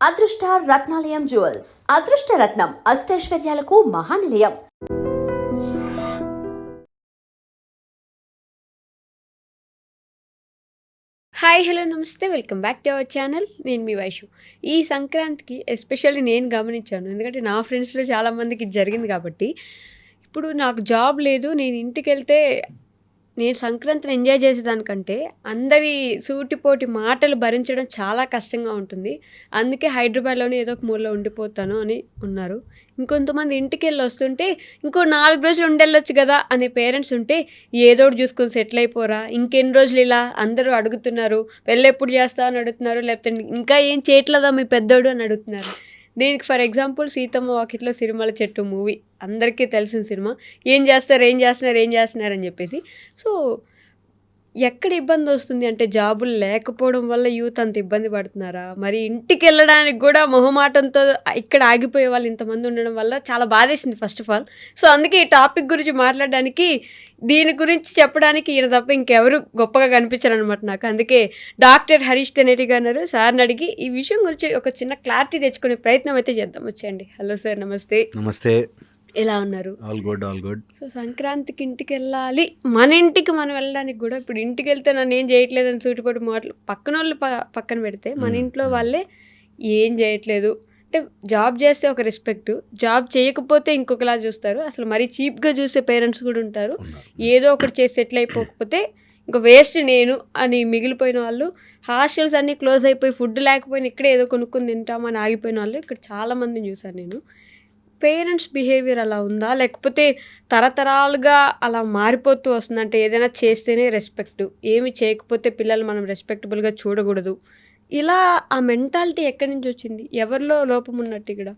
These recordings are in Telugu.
అదృష్ట రత్నాలయం జ్యువెల్స్ అదృష్ట రత్నం అష్టైశ్వర్యాలకు మహానిలయం. హాయ్ హలో నమస్తే, welcome back to our channel. నేను మీ వైషు. ఈ సంక్రాంతికి ఎస్పెషల్లీ నేను గమనించాను, ఎందుకంటే నా ఫ్రెండ్స్లో చాలామందికి ఇది జరిగింది కాబట్టి. ఇప్పుడు నాకు జాబ్ లేదు, నేను ఇంటికి వెళ్తే నేను సంక్రాంతిని ఎంజాయ్ చేసేదానికంటే అందరి సూటిపోటి మాటలు భరించడం చాలా కష్టంగా ఉంటుంది. అందుకే హైదరాబాద్లోనే ఏదో ఒక మూలలో ఉండిపోతాను అని ఉన్నారు. ఇంకొంతమంది ఇంటికి వెళ్ళి వస్తుంటే ఇంకో 4 రోజులు ఉండెళ్ళొచ్చు కదా అనే పేరెంట్స్ ఉంటే, ఏదో ఒకటి చూసుకొని సెటిల్ అయిపోరా, ఇంకెన్ని రోజులు ఇలా అందరూ అడుగుతున్నారు, పెళ్ళి ఎప్పుడు చేస్తా అని అడుగుతున్నారు, లేకపోతే ఇంకా ఏం చేయట్లేదా మీ పెద్దోడు అని అడుగుతున్నారు. దీనికి ఫర్ ఎగ్జాంపుల్ సీతమ్మ వాకిట్లో సిరిమల చెట్టు మూవీ అందరికీ తెలిసిన సినిమా. ఏం చేస్తున్నారు అని చెప్పేసి. సో ఎక్కడ ఇబ్బంది వస్తుంది అంటే, జాబులు లేకపోవడం వల్ల యూత్ అంత ఇబ్బంది పడుతున్నారా, మరి ఇంటికి వెళ్ళడానికి కూడా మొహమాటంతో ఇక్కడ ఆగిపోయే వాళ్ళు ఇంతమంది ఉండడం వల్ల చాలా బాధేసింది ఫస్ట్ ఆఫ్ ఆల్. సో అందుకే ఈ టాపిక్ గురించి మాట్లాడడానికి, దీని గురించి చెప్పడానికి ఈయన తప్ప ఇంకెవరు గొప్పగా కనిపించారనమాట నాకు. అందుకే డాక్టర్ హరీష్ తెనేటి గారు సార్ని అడిగి ఈ విషయం గురించి ఒక చిన్న క్లారిటీ తెచ్చుకునే ప్రయత్నం అయితే చేద్దాం. వచ్చేయండి. హలో సార్, నమస్తే. నమస్తే. ఎలా ఉన్నారు? All good, all good. So సంక్రాంతికి ఇంటికి వెళ్ళాలి, మన ఇంటికి మనం వెళ్ళడానికి కూడా ఇప్పుడు ఇంటికి వెళ్తే నన్ను ఏం చేయట్లేదని సూటిపోటి మాటలు పక్కన వాళ్ళు పక్కన పెడితే, మన ఇంట్లో వాళ్ళే ఏం చేయట్లేదు అంటే, జాబ్ చేస్తే ఒక రెస్పెక్ట్, జాబ్ చేయకపోతే ఇంకొకలా చూస్తారు. అసలు మరీ చీప్గా చూసే పేరెంట్స్ కూడా ఉంటారు. ఏదో ఒకటి చేసి సెటిల్ అయిపోకపోతే ఇంకా వేస్ట్ నేను అని మిగిలిపోయిన వాళ్ళు, హాస్టల్స్ అన్నీ క్లోజ్ అయిపోయి ఫుడ్ లేకపోయినా ఇక్కడే ఏదో కొనుక్కొని తింటామని ఆగిపోయిన వాళ్ళు ఇక్కడ చాలామందిని చూసాను నేను. పేరెంట్స్ బిహేవియర్ అలా ఉందా, లేకపోతే తరతరాలుగా అలా మారిపోతూ వస్తుంది? అంటే ఏదైనా చేస్తేనే రెస్పెక్ట్, ఏమి చేయకపోతే పిల్లలు మనం రెస్పెక్టబుల్గా చూడకూడదు, ఇలా ఆ మెంటాలిటీ ఎక్కడి నుంచి వచ్చింది? ఎవరిలో లోపం ఉన్నట్టు ఇక్కడ?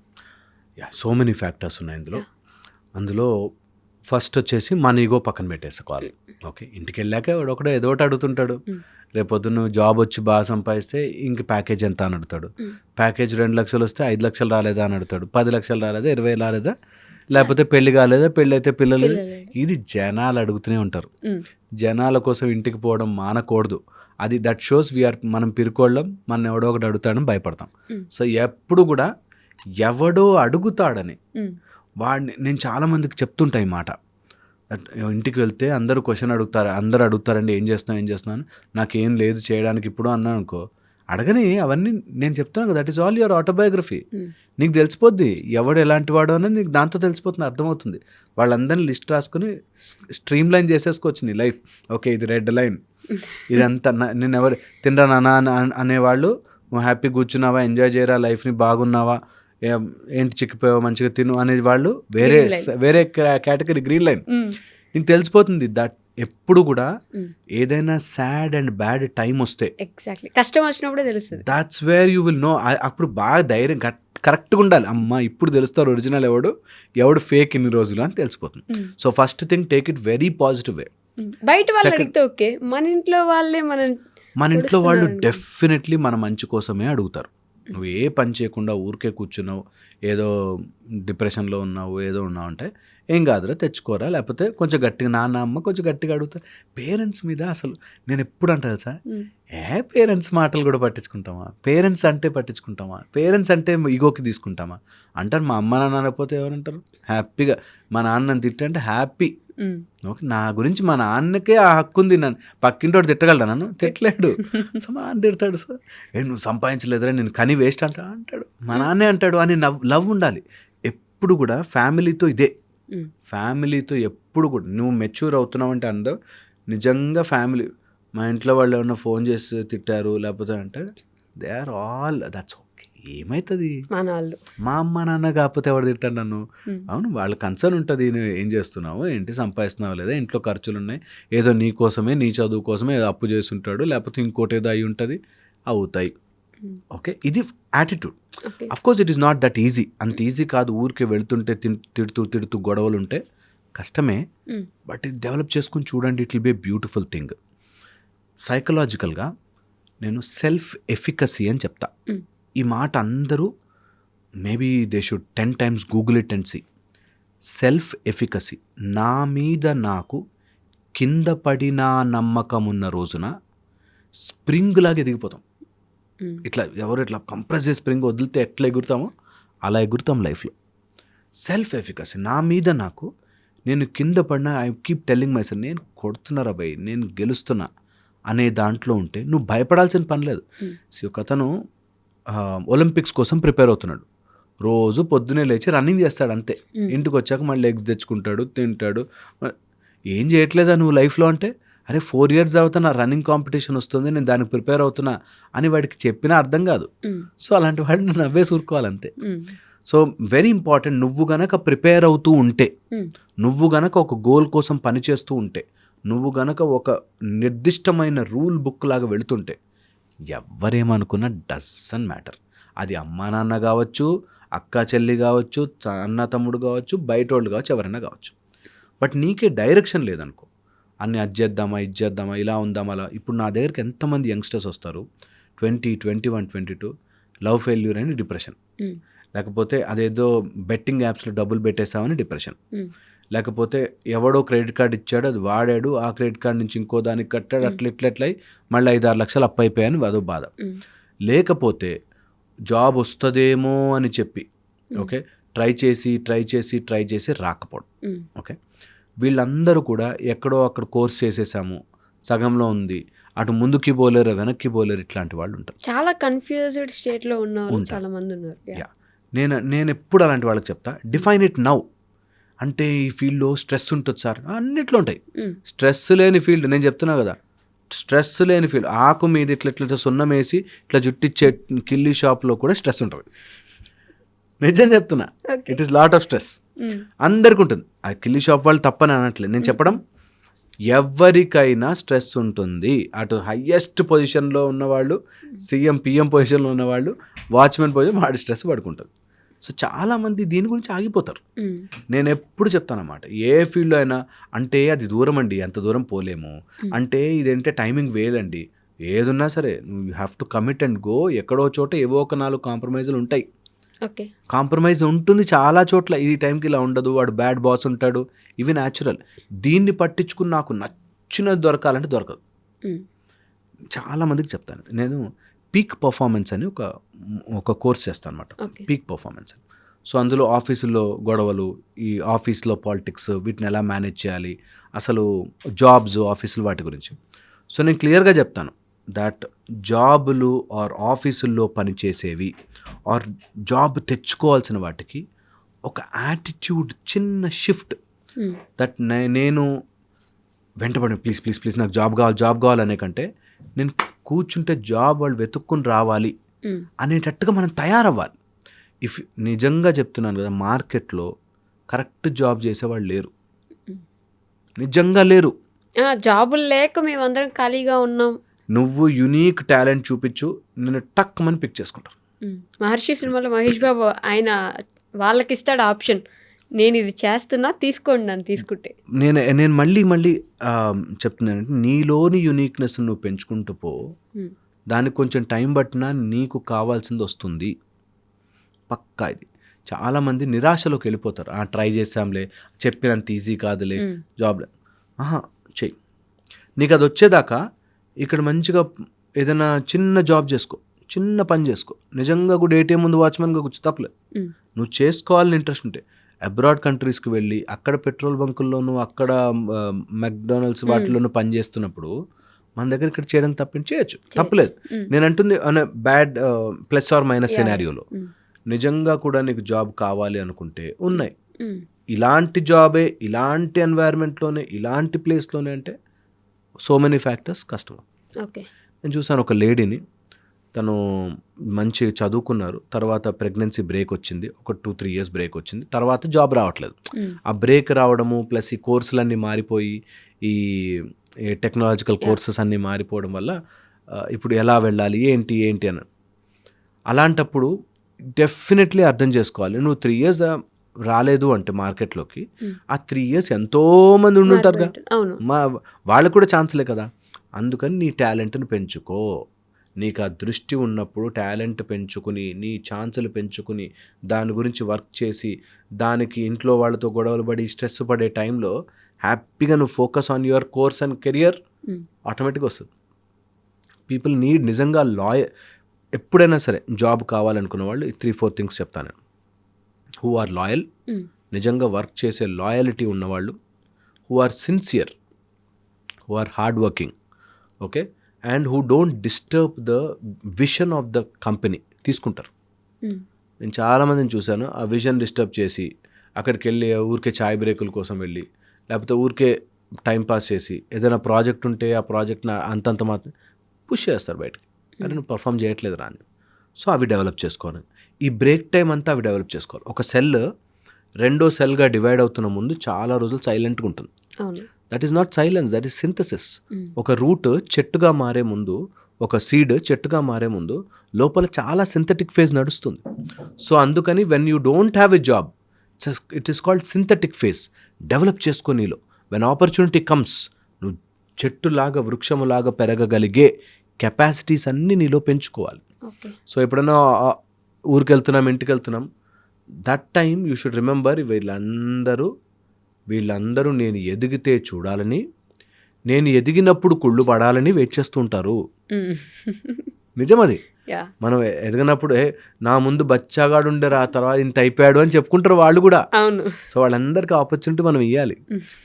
సో మెనీ ఫ్యాక్టర్స్ ఉన్నాయి అందులో ఫస్ట్ వచ్చేసి మన ఈగో పక్కన పెట్టేసుకోవాలి. ఓకే, ఇంటికి వెళ్ళాక ఒకడో ఏదో ఒకటి అడుగుతుంటాడు. రేపొద్దున జాబ్ వచ్చి బాగా సంపాదిస్తే ఇంక ప్యాకేజ్ ఎంత అని అడుగుతాడు. ప్యాకేజ్ 2 లక్షలు వస్తే 5 లక్షలు రాలేదా అని అడుగుతాడు. 10 లక్షలు రాలేదా, 20 రాలేదా, లేకపోతే పెళ్లి కాలేదా, పెళ్ళి అయితే పిల్లలు. ఇది జనాలు అడుగుతూనే ఉంటారు. జనాల కోసం ఇంటికి పోవడం మానకూడదు. అది దట్ షోస్ వీఆర్, మనం పిరుకోళ్ళం, మనం ఎవడో ఒకటి అడుగుతాడని భయపడతాం. సో ఎప్పుడు కూడా ఎవడో అడుగుతాడని వాడిని, నేను చాలామందికి చెప్తుంటా ఈ మాట. ఇంటికి వెళ్తే అందరూ క్వశ్చన్ అడుగుతారు, అందరూ అడుగుతారండి ఏం చేస్తున్నాను, నాకేం లేదు చేయడానికి ఇప్పుడు అన్నాను అనుకో, అడగని అవన్నీ నేను చెప్తాను కదా, that is all your autobiography. నీకు తెలిసిపోద్ది ఎవడు ఎలాంటి వాడు అనేది, నీకు దాంతో తెలిసిపోతుంది, అర్థమవుతుంది. వాళ్ళందరినీ లిస్ట్ రాసుకుని స్ట్రీమ్ లైన్ చేసేసుకోవచ్చు నీ లైఫ్. ఓకే, ఇది రెడ్ లైన్, ఇదంతా నేను ఎవరు తినరా నాన్న అనేవాళ్ళు, నువ్వు హ్యాపీ కూర్చున్నావా, ఎంజాయ్ చేయరా లైఫ్ని, బాగున్నావా, ఏంటి చిక్కిపోయావా, మంచిగా తిను అనే వాళ్ళు వేరే కేటగిరీ, గ్రీన్ లైన్. నీకు తెలిసిపోతుంది దట్ ఎప్పుడు కూడా ఏదైనా సాడ్ అండ్ బ్యాడ్ టైం వస్తే, ఎగ్జాక్ట్లీ కష్టం వచ్చినప్పుడే తెలుస్తుంది, that's where you will know. అప్పుడు బాగా ధైర్యం కరెక్ట్గా ఉండాలి. అమ్మ ఇప్పుడు తెలుస్తారు ఒరిజినల్ ఎవడు ఫేక్ ఇన్ని రోజులు అని తెలిసిపోతుంది. So first thing, take it very positive way. బయట వాళ్ళు అడిగితే ఓకే, మన ఇంట్లో వాళ్ళే మన ఇంట్లో వాళ్ళు డెఫినెట్లీ మన మంచి కోసమే అడుగుతారు. నువ్వు ఏ పని చేయకుండా ఊరికే కూర్చున్నావు, ఏదో డిప్రెషన్లో ఉన్నావు, ఏదో ఉన్నావు అంటే ఏం కాదురా తెచ్చుకోరా, లేకపోతే కొంచెం గట్టిగా, నాన్న అమ్మ కొంచెం గట్టిగా అడుగుతారు. పేరెంట్స్ మీద అసలు నేను ఎప్పుడు అంటాను సార్, పేరెంట్స్ మాటలు కూడా పట్టించుకుంటామా, పేరెంట్స్ అంటే పట్టించుకుంటామా, పేరెంట్స్ అంటే ఈగోకి తీసుకుంటామా అంటారు. మా అమ్మ నాన్న అనకపోతే ఎవరంటారు? హ్యాపీగా మా నాన్నని తిట్టంటే హ్యాపీ. ఓకే, నా గురించి మా నాన్నకే ఆ హక్కు ఉంది. నన్ను పక్కింటోడు తిట్టగలడా? నన్ను తిట్టలేడు. సో మా నాన్న తిడతాడు, సో నువ్వు సంపాదించలేదురా, నేను కని వేస్ట్ అంటాడు, మా నాన్నే అంటాడు అని లవ్ ఉండాలి ఎప్పుడు కూడా. ఫ్యామిలీతో ఇదే, ఫ్యామిలీతో ఎప్పుడు కూడా నువ్వు మెచ్యూర్ అవుతున్నావు అంటే అందరూ నిజంగా ఫ్యామిలీ. మా ఇంట్లో వాళ్ళు ఏమన్నా ఫోన్ చేసి తిట్టారు లేకపోతే అంటే, they are all that's okay. ఏమవుతుంది, మా అమ్మ నాన్న కాకపోతే ఎవరు తిడతాడు నన్ను? అవును, వాళ్ళ కన్సర్న్ ఉంటుంది, నువ్వు ఏం చేస్తున్నావు, ఏంటి సంపాదిస్తున్నావు లేదా, ఇంట్లో ఖర్చులు ఉన్నాయి, ఏదో నీ కోసమే, నీ చదువు కోసమే ఏదో అప్పు చేస్తుంటాడు, లేకపోతే ఇంకోటి ఏదో అయి ఉంటుంది, అవుతాయి. ఓకే, ఇది attitude. Of course it is not that easy, అంత ఈజీ కాదు. ఊరికే వెళుతుంటే తిడుతూ గొడవలు ఉంటే కష్టమే, బట్ ఇది డెవలప్ చేసుకుని చూడండి, it will be a beautiful thing. సైకలాజికల్గా నేను సెల్ఫ్ ఎఫికసీ అని చెప్తా. ఈ మాట అందరూ maybe they should 10 times Google it and see. Self efficacy, నా మీద నాకు కింద పడిన నమ్మకం ఉన్న రోజున స్ప్రింగ్ లాగా ఎదిగిపోతాం. ఇట్లా ఎవరు ఇట్లా కంప్రెస్ చేసి స్ప్రింగ్ వదిలితే ఎట్లా ఎగురుతామో అలా ఎగురుతాం లైఫ్లో. సెల్ఫ్ ఎఫికసీ నా మీద నాకు, నేను కింద పడినా I keep telling my self, నేను కొడుతున్నారా భయ్, నేను గెలుస్తున్నా అనే దాంట్లో ఉంటే నువ్వు భయపడాల్సిన పని లేదు. ఒక అతను ఒలింపిక్స్ కోసం ప్రిపేర్ అవుతున్నాడు, రోజు పొద్దునే లేచి రన్నింగ్ చేస్తాడు అంతే, ఇంటికి వచ్చాక మళ్ళీ ఎగ్స్ తెచ్చుకుంటాడు, తింటాడు. ఏం చేయట్లేదా నువ్వు లైఫ్లో అంటే, అరే 4 years అవుతున్నా రన్నింగ్ కాంపిటీషన్ వస్తుంది, నేను దానికి ప్రిపేర్ అవుతున్నా అని వాడికి చెప్పినా అర్థం కాదు. సో అలాంటి వాడిని నవ్వేసి ఊరుకోవాలంతే. సో వెరీ ఇంపార్టెంట్, నువ్వు గనక ప్రిపేర్ అవుతూ ఉంటే, నువ్వు గనక ఒక గోల్ కోసం పనిచేస్తూ ఉంటే, నువ్వు గనక ఒక నిర్దిష్టమైన రూల్ బుక్ లాగా వెళుతుంటే, ఎవరేమనుకున్నా డజంట్ మ్యాటర్. అది అమ్మా నాన్న కావచ్చు, అక్క చెల్లి కావచ్చు, అన్న తమ్ముడు కావచ్చు, బయట వాళ్ళు కావచ్చు, ఎవరైనా కావచ్చు. బట్ నీకే డైరెక్షన్ లేదనుకో, అన్ని అది చేద్దామా ఇది చేద్దామా ఇలా ఉందామా అలా. ఇప్పుడు నా దగ్గరికి ఎంతమంది యంగ్స్టర్స్ వస్తారు, 20, 21, 22, లవ్ ఫెయిల్యూర్ అని డిప్రెషన్, లేకపోతే అదేదో బెట్టింగ్ యాప్స్లో డబ్బులు పెట్టేస్తామని డిప్రెషన్, లేకపోతే ఎవడో క్రెడిట్ కార్డు ఇచ్చాడు, అది వాడాడు, ఆ క్రెడిట్ కార్డు నుంచి ఇంకో దానికి కట్టాడు, అట్లెట్లయి మళ్ళీ 5-6 లక్షలు అప్పు అయిపోయాయని అదో బాధ, లేకపోతే జాబ్ వస్తుందేమో అని చెప్పి ఓకే ట్రై చేసి రాకపోవడం. ఓకే, వీళ్ళందరూ కూడా ఎక్కడో అక్కడ కోర్స్ చేసేసాము, సగంలో ఉంది, అటు ముందుకి పోలేరు వెనక్కి పోలేరు, ఇట్లాంటి వాళ్ళు ఉంటారు. చాలా కన్ఫ్యూజ్డ్ స్టేట్లో ఉన్నారు, చాలా మంది ఉన్నారు. నేను ఎప్పుడు అలాంటి వాళ్ళకి చెప్తా, డిఫైన్ ఇట్ నౌ. అంటే ఈ ఫీల్డ్లో స్ట్రెస్ ఉంటుంది సార్, అన్నిట్లో ఉంటాయి. స్ట్రెస్ లేని ఫీల్డ్ నేను చెప్తున్నా కదా, స్ట్రెస్ లేని ఫీల్డ్, ఆకు మీద ఇట్లా సున్నం వేసి ఇట్లా జుట్టిచ్చే కిల్లీ షాప్లో కూడా స్ట్రెస్ ఉంటుంది. నిజం చెప్తున్నా, it is lot of stress, అందరికి ఉంటుంది. ఆ కిల్లీ షాప్ వాళ్ళు తప్పని అనట్లేదు నేను చెప్పడం, ఎవరికైనా స్ట్రెస్ ఉంటుంది. అటు హయ్యెస్ట్ పొజిషన్లో ఉన్నవాళ్ళు, సీఎం పిఎం పొజిషన్లో ఉన్నవాళ్ళు, వాచ్మెన్ పొజిషన్, వాడి స్ట్రెస్ పడుకుంటుంది. సో చాలామంది దీని గురించి ఆగిపోతారు. నేను ఎప్పుడు చెప్తానన్నమాట, ఏ ఫీల్డ్లో అయినా, అంటే అది దూరం అండి, అంత దూరం పోలేము, అంటే ఇదేంటే టైమింగ్ వేలండి, ఏదున్నా సరే నువ్వు you have to commit and go. ఎక్కడో చోట ఏవో ఒక 4 కాంప్రమైజులు ఉంటాయి. ఓకే, కాంప్రమైజ్ ఉంటుంది చాలా చోట్ల, ఈ టైంకి ఇలా ఉండదు, వాడు బ్యాడ్ బాస్ ఉంటాడు, ఇవి న్యాచురల్. దీన్ని పట్టించుకుని నాకు నచ్చినది దొరకాలంటే దొరకదు. చాలామందికి చెప్తాను నేను, పీక్ పర్ఫార్మెన్స్ అని ఒక కోర్స్ చేస్తాను అనమాట, పీక్ పర్ఫార్మెన్స్ అని. సో అందులో ఆఫీసుల్లో గొడవలు, ఈ ఆఫీస్లో పాలిటిక్స్, వీటిని ఎలా మేనేజ్ చేయాలి, అసలు జాబ్స్ ఆఫీసులు వాటి గురించి. సో నేను క్లియర్గా చెప్తాను దట్ జాబులు ఆర్ ఆఫీసుల్లో పనిచేసేవి ఆర్ జాబ్ తెచ్చుకోవాల్సిన వాటికి ఒక యాటిట్యూడ్ చిన్న షిఫ్ట్, దట్ నేను వెంటబడి ప్లీజ్ నాకు జాబ్ కావాలి అనే కంటే, నేను కూర్చుంటే జాబ్ వాళ్ళు వెతుక్కుని రావాలి అనేటట్టుగా మనం తయారవ్వాలి. ఇఫ్ నిజంగా చెప్తున్నాను కదా, మార్కెట్లో కరెక్ట్ జాబ్ చేసేవాళ్ళు లేరు, నిజంగా లేరు. జాబులు లేక మేమందరం ఖాళీగా ఉన్నాం. నువ్వు యునీక్ టాలెంట్ చూపించు, నేను టక్మని పిక్ చేసుకుంటాను. మహర్షి సినిమాలో మహేష్ బాబు ఆయన వాళ్ళకి ఇస్తాడు ఆప్షన్, నేను ఇది చేస్తున్నా తీసుకోండి నన్ను తీసుకుంటే. నేను మళ్ళీ చెప్తున్నానంటే, నీలోని యునీక్నెస్ నువ్వు పెంచుకుంటూ పో, దానికి కొంచెం టైం పట్టినా నీకు కావాల్సింది వస్తుంది పక్కా. ఇది చాలామంది నిరాశలోకి వెళ్ళిపోతారు, ట్రై చేసాంలే, చెప్పినంత ఈజీ కాదులే జాబ్లే. చెయ్యి, నీకు అది వచ్చేదాకా ఇక్కడ మంచిగా ఏదైనా చిన్న జాబ్ చేసుకో, చిన్న పని చేసుకో, నిజంగా కూడా ఏటీఎం ముందు వాచ్మెన్గా కూర్చో, తప్పలేదు. నువ్వు చేసుకోవాలని ఇంట్రెస్ట్ ఉంటే అబ్రాడ్ కంట్రీస్కి వెళ్ళి అక్కడ పెట్రోల్ బంకుల్లోనూ, అక్కడ మెక్డానల్డ్స్ వాటిలోనూ పని చేస్తున్నప్పుడు మన దగ్గర ఇక్కడ చేయడం చేయొచ్చు, తప్పలేదు. నేను అంటుంది బ్యాడ్ ప్లస్ ఆర్ మైనస్ సినారియోలో నిజంగా కూడా నీకు జాబ్ కావాలి అనుకుంటే ఉన్నాయి. ఇలాంటి జాబే, ఇలాంటి ఎన్వైర్న్మెంట్లోనే, ఇలాంటి ప్లేస్లోనే అంటే సో మెనీ ఫ్యాక్టర్స్ కష్టం. ఓకే, నేను చూసాను ఒక లేడీని, తను మంచి చదువుకున్నారు, తర్వాత ప్రెగ్నెన్సీ బ్రేక్ వచ్చింది, ఒక 2-3 years బ్రేక్ వచ్చింది, తర్వాత జాబ్ రావట్లేదు. ఆ బ్రేక్ రావడము ప్లస్ ఈ కోర్సులన్నీ మారిపోయి, ఈ టెక్నాలజికల్ కోర్సెస్ అన్నీ మారిపోవడం వల్ల ఇప్పుడు ఎలా వెళ్ళాలి ఏంటి అని. అలాంటప్పుడు డెఫినెట్లీ అర్థం చేసుకోవాలి, నువ్వు 3 years రాలేదు అంటే మార్కెట్లోకి, ఆ 3 years ఎంతోమంది ఉండుంటారుగా, వాళ్ళకు కూడా ఛాన్స్లే కదా. అందుకని నీ టాలెంట్ని పెంచుకో, నీకు ఆ దృష్టి ఉన్నప్పుడు టాలెంట్ పెంచుకుని, నీ ఛాన్సులు పెంచుకుని, దాని గురించి వర్క్ చేసి, దానికి ఇంట్లో వాళ్ళతో గొడవలు పడి స్ట్రెస్ పడే టైంలో హ్యాపీగా నువ్వు focus on your course and career, ఆటోమేటిక్గా వస్తుంది. పీపుల్ నీడ్ నిజంగా ఎప్పుడైనా సరే జాబ్ కావాలనుకున్న వాళ్ళు 3-4 థింగ్స్ చెప్తాను నేను. హూ ఆర్ లాయల్, నిజంగా వర్క్ చేసే లాయలిటీ ఉన్నవాళ్ళు, who are sincere, who are hard working, okay, and who don't disturb the vision of the company తీసుకుంటారు. నేను చాలామందిని చూశాను ఆ విజన్ డిస్టర్బ్ చేసి అక్కడికి వెళ్ళి ఊరికే ఛాయ్ బ్రేకుల కోసం వెళ్ళి లేకపోతే ఊరికే టైంపాస్ చేసి ఏదైనా ప్రాజెక్ట్ ఉంటే ఆ ప్రాజెక్ట్ని అంతంత మాత్రం పుష్ చేస్తారు బయటకి, అంటే నువ్వు పర్ఫామ్ చేయట్లేదు రా అని. సో అవి డెవలప్ చేసుకోవాలి. ఈ బ్రేక్ టైం అంతా అవి డెవలప్ చేసుకోవాలి. ఒక సెల్ రెండో సెల్గా డివైడ్ అవుతున్న ముందు చాలా రోజులు సైలెంట్గా ఉంటుంది. That is not silence, that is synthesis. ఒక రూట్ చెట్టుగా మారే ముందు, ఒక సీడ్ చెట్టుగా మారే ముందు లోపల చాలా సింథటిక్ ఫేజ్ నడుస్తుంది. సో అందుకని when you don't have a job, it is called synthetic phase. Develop చేసుకో నీలో. వెన్ ఆపర్చునిటీ కమ్స్, నువ్వు చెట్టులాగా వృక్షములాగా పెరగగలిగే కెపాసిటీస్ అన్నీ నీలో పెంచుకోవాలి. సో ఎప్పుడైనా ఊరికి వెళ్తున్నాం, ఇంటికి వెళ్తున్నాం, that time you should remember వీళ్ళందరూ నేను ఎదిగితే చూడాలని, నేను ఎదిగినప్పుడు కుళ్ళు పడాలని వెయిట్ చేస్తూ ఉంటారు. నిజం అది. మనం ఎదిగినప్పుడు నా ముందు బచ్చాగాడు ఉండరు, ఆ తర్వాత ఇంత అయిపోయాడు అని చెప్పుకుంటారు వాళ్ళు కూడా. సో వాళ్ళందరికీ ఆపర్చునిటీ మనం ఇవ్వాలి.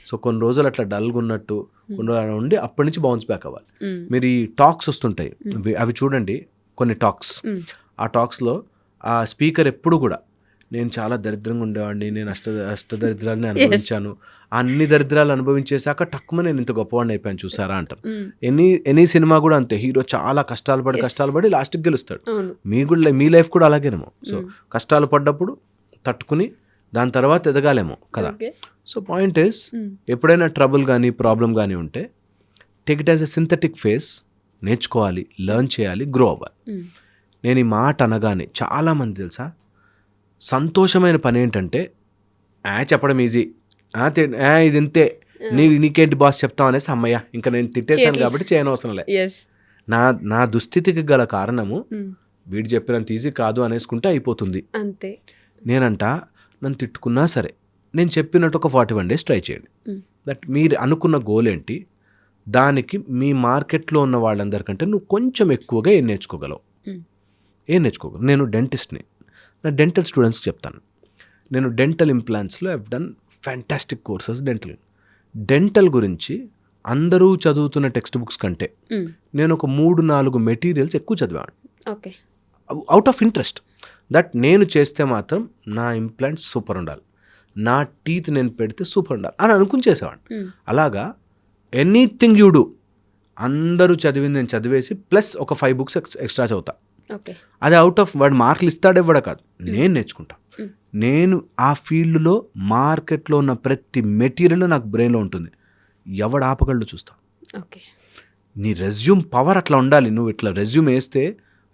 సో కొన్ని రోజులు అట్లా డల్గా ఉన్నట్టు కొన్ని రోజులు ఉండి అప్పటి నుంచి బౌన్స్ బ్యాక్ అవ్వాలి. మీరు ఈ టాక్స్ వస్తుంటాయి, అవి చూడండి. కొన్ని టాక్స్, ఆ టాక్స్లో ఆ స్పీకర్ ఎప్పుడు కూడా నేను చాలా దరిద్రంగా ఉండేవాడిని, నేను అష్టదరిద్రాలని అనుభవించాను, అన్ని దరిద్రాలు అనుభవించేశాక టక్కుమ నేను ఇంత గొప్పవాడిని అయిపోయాను చూసారా అంటారు. ఎనీ సినిమా కూడా అంతే, హీరో చాలా కష్టాలు పడి లాస్ట్కి గెలుస్తాడు. మీ లైఫ్ కూడా అలాగేనేమో. సో కష్టాలు పడ్డప్పుడు తట్టుకుని దాని తర్వాత ఎదగాలేమో కదా. సో పాయింట్ ఈస్, ఎప్పుడైనా ట్రబుల్ కానీ ప్రాబ్లం కానీ ఉంటే take it as a synthetic face. నేర్చుకోవాలి, లెర్న్ చేయాలి, గ్రో అవ్వాలి. నేను ఈ మాట అనగానే చాలామంది తెలుసా, సంతోషమైన పని ఏంటంటే చెప్పడం ఈజీ, ఇది ఇంతే, నీకేంటి బాస్ చెప్తావు అనేసి అమ్మయ్య ఇంకా నేను తిట్టేశాను కాబట్టి చేయనవసరం లే. నా దుస్థితికి గల కారణము వీడు చెప్పినంత ఈజీ కాదు అనేసుకుంటే అయిపోతుంది అంతే. నేనంట నన్ను తిట్టుకున్నా సరే నేను చెప్పినట్టు ఒక 41 days ట్రై చేయండి. దట్ మీరు అనుకున్న గోల్ ఏంటి, దానికి మీ మార్కెట్లో ఉన్న వాళ్ళందరికంటే నువ్వు కొంచెం ఎక్కువగా ఏం నేర్చుకోగలవు. నేను డెంటిస్ట్ని, నా డెంటల్ స్టూడెంట్స్కి చెప్తాను. నేను డెంటల్ ఇంప్లాంట్స్లో have done fantastic courses. Dental గురించి అందరూ చదువుతున్న టెక్స్ట్ బుక్స్ కంటే నేను ఒక 3-4 మెటీరియల్స్ ఎక్కువ చదివాను అవుట్ ఆఫ్ ఇంట్రెస్ట్. దట్ నేను చేస్తే మాత్రం నా ఇంప్లాంట్స్ సూపర్ ఉండాలి, నా టీత్ నేను పెడితే సూపర్ ఉండాలి అని అనుకుని చేసేవాడిని. అలాగా ఎనీథింగ్ యూ డూ, అందరూ చదివింది నేను చదివేసి ప్లస్ ఒక 5 books ఎక్స్ట్రా చదువుతా. అది అవుట్ ఆఫ్ వాడు మార్కులు ఇస్తాడే ఇవ్వడా కాదు, నేను నేర్చుకుంటా. నేను ఆ ఫీల్డ్లో మార్కెట్లో ఉన్న ప్రతి మెటీరియల్ నాకు బ్రెయిన్లో ఉంటుంది. ఎవడు ఆపగలడు చూస్తా. నీ రెజ్యూమ్ పవర్ అట్లా ఉండాలి. నువ్వు ఇట్లా రెజ్యూమ్ వేస్తే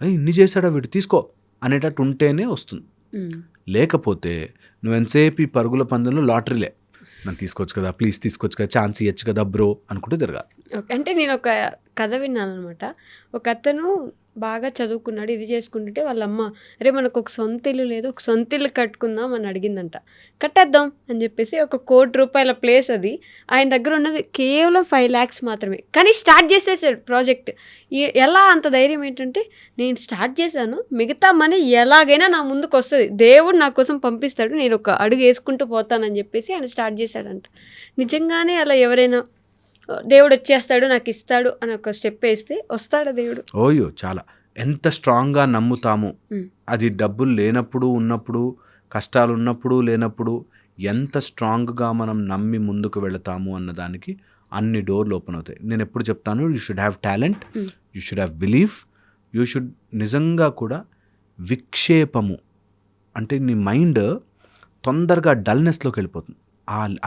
ఇన్ని చేశాడా వీడు తీసుకో అనేటట్టు ఉంటేనే వస్తుంది. లేకపోతే నువ్వు ఎంతసేపు ఈ పరుగుల పందెంలో లాటరీలే, నన్ను తీసుకోవచ్చు కదా, ప్లీజ్ తీసుకోవచ్చు కదా, ఛాన్స్ ఇవ్వచ్చు కదా బ్రో అనుకుంటే తిరగాలి. అంటే నేను ఒక కథ విన్నాను అనమాట. ఒక అతను బాగా చదువుకున్నాడు, ఇది చేసుకుంటుంటే వాళ్ళ అమ్మ, అరే మనకు ఒక సొంత ఇల్లు లేదు, ఒక సొంత ఇల్లు కట్టుకుందాం అని అడిగిందంట. కట్టేద్దాం అని చెప్పేసి ఒక ₹1 కోటి ప్లేస్, అది ఆయన దగ్గర ఉన్నది కేవలం 5 lakhs మాత్రమే. కానీ స్టార్ట్ చేసేసాడు ప్రాజెక్ట్. ఎలా అంత ధైర్యం ఏంటంటే, నేను స్టార్ట్ చేశాను, మిగతా మనీ ఎలాగైనా నా ముందుకు వస్తుంది, దేవుడు నా కోసం పంపిస్తాడు, నేను ఒక అడుగు వేసుకుంటూ పోతానని చెప్పేసి ఆయన స్టార్ట్ చేశాడంట. నిజంగానే అలా ఎవరైనా దేవుడు వచ్చేస్తాడు నాకు ఇస్తాడు అని ఒక స్టెప్ వేస్తే వస్తాడు దేవుడు. ఓయో చాలా ఎంత స్ట్రాంగ్గా నమ్ముతాము. అది డబ్బులు లేనప్పుడు ఉన్నప్పుడు, కష్టాలు ఉన్నప్పుడు లేనప్పుడు ఎంత స్ట్రాంగ్గా మనం నమ్మి ముందుకు వెళతాము అన్నదానికి అన్ని డోర్లు ఓపెన్ అవుతాయి. నేను ఎప్పుడు చెప్తాను, you should have talent, you should have belief, you should నిజంగా కూడా విక్షేపము అంటే నీ మైండ్ తొందరగా డల్నెస్లోకి వెళ్ళిపోతుంది.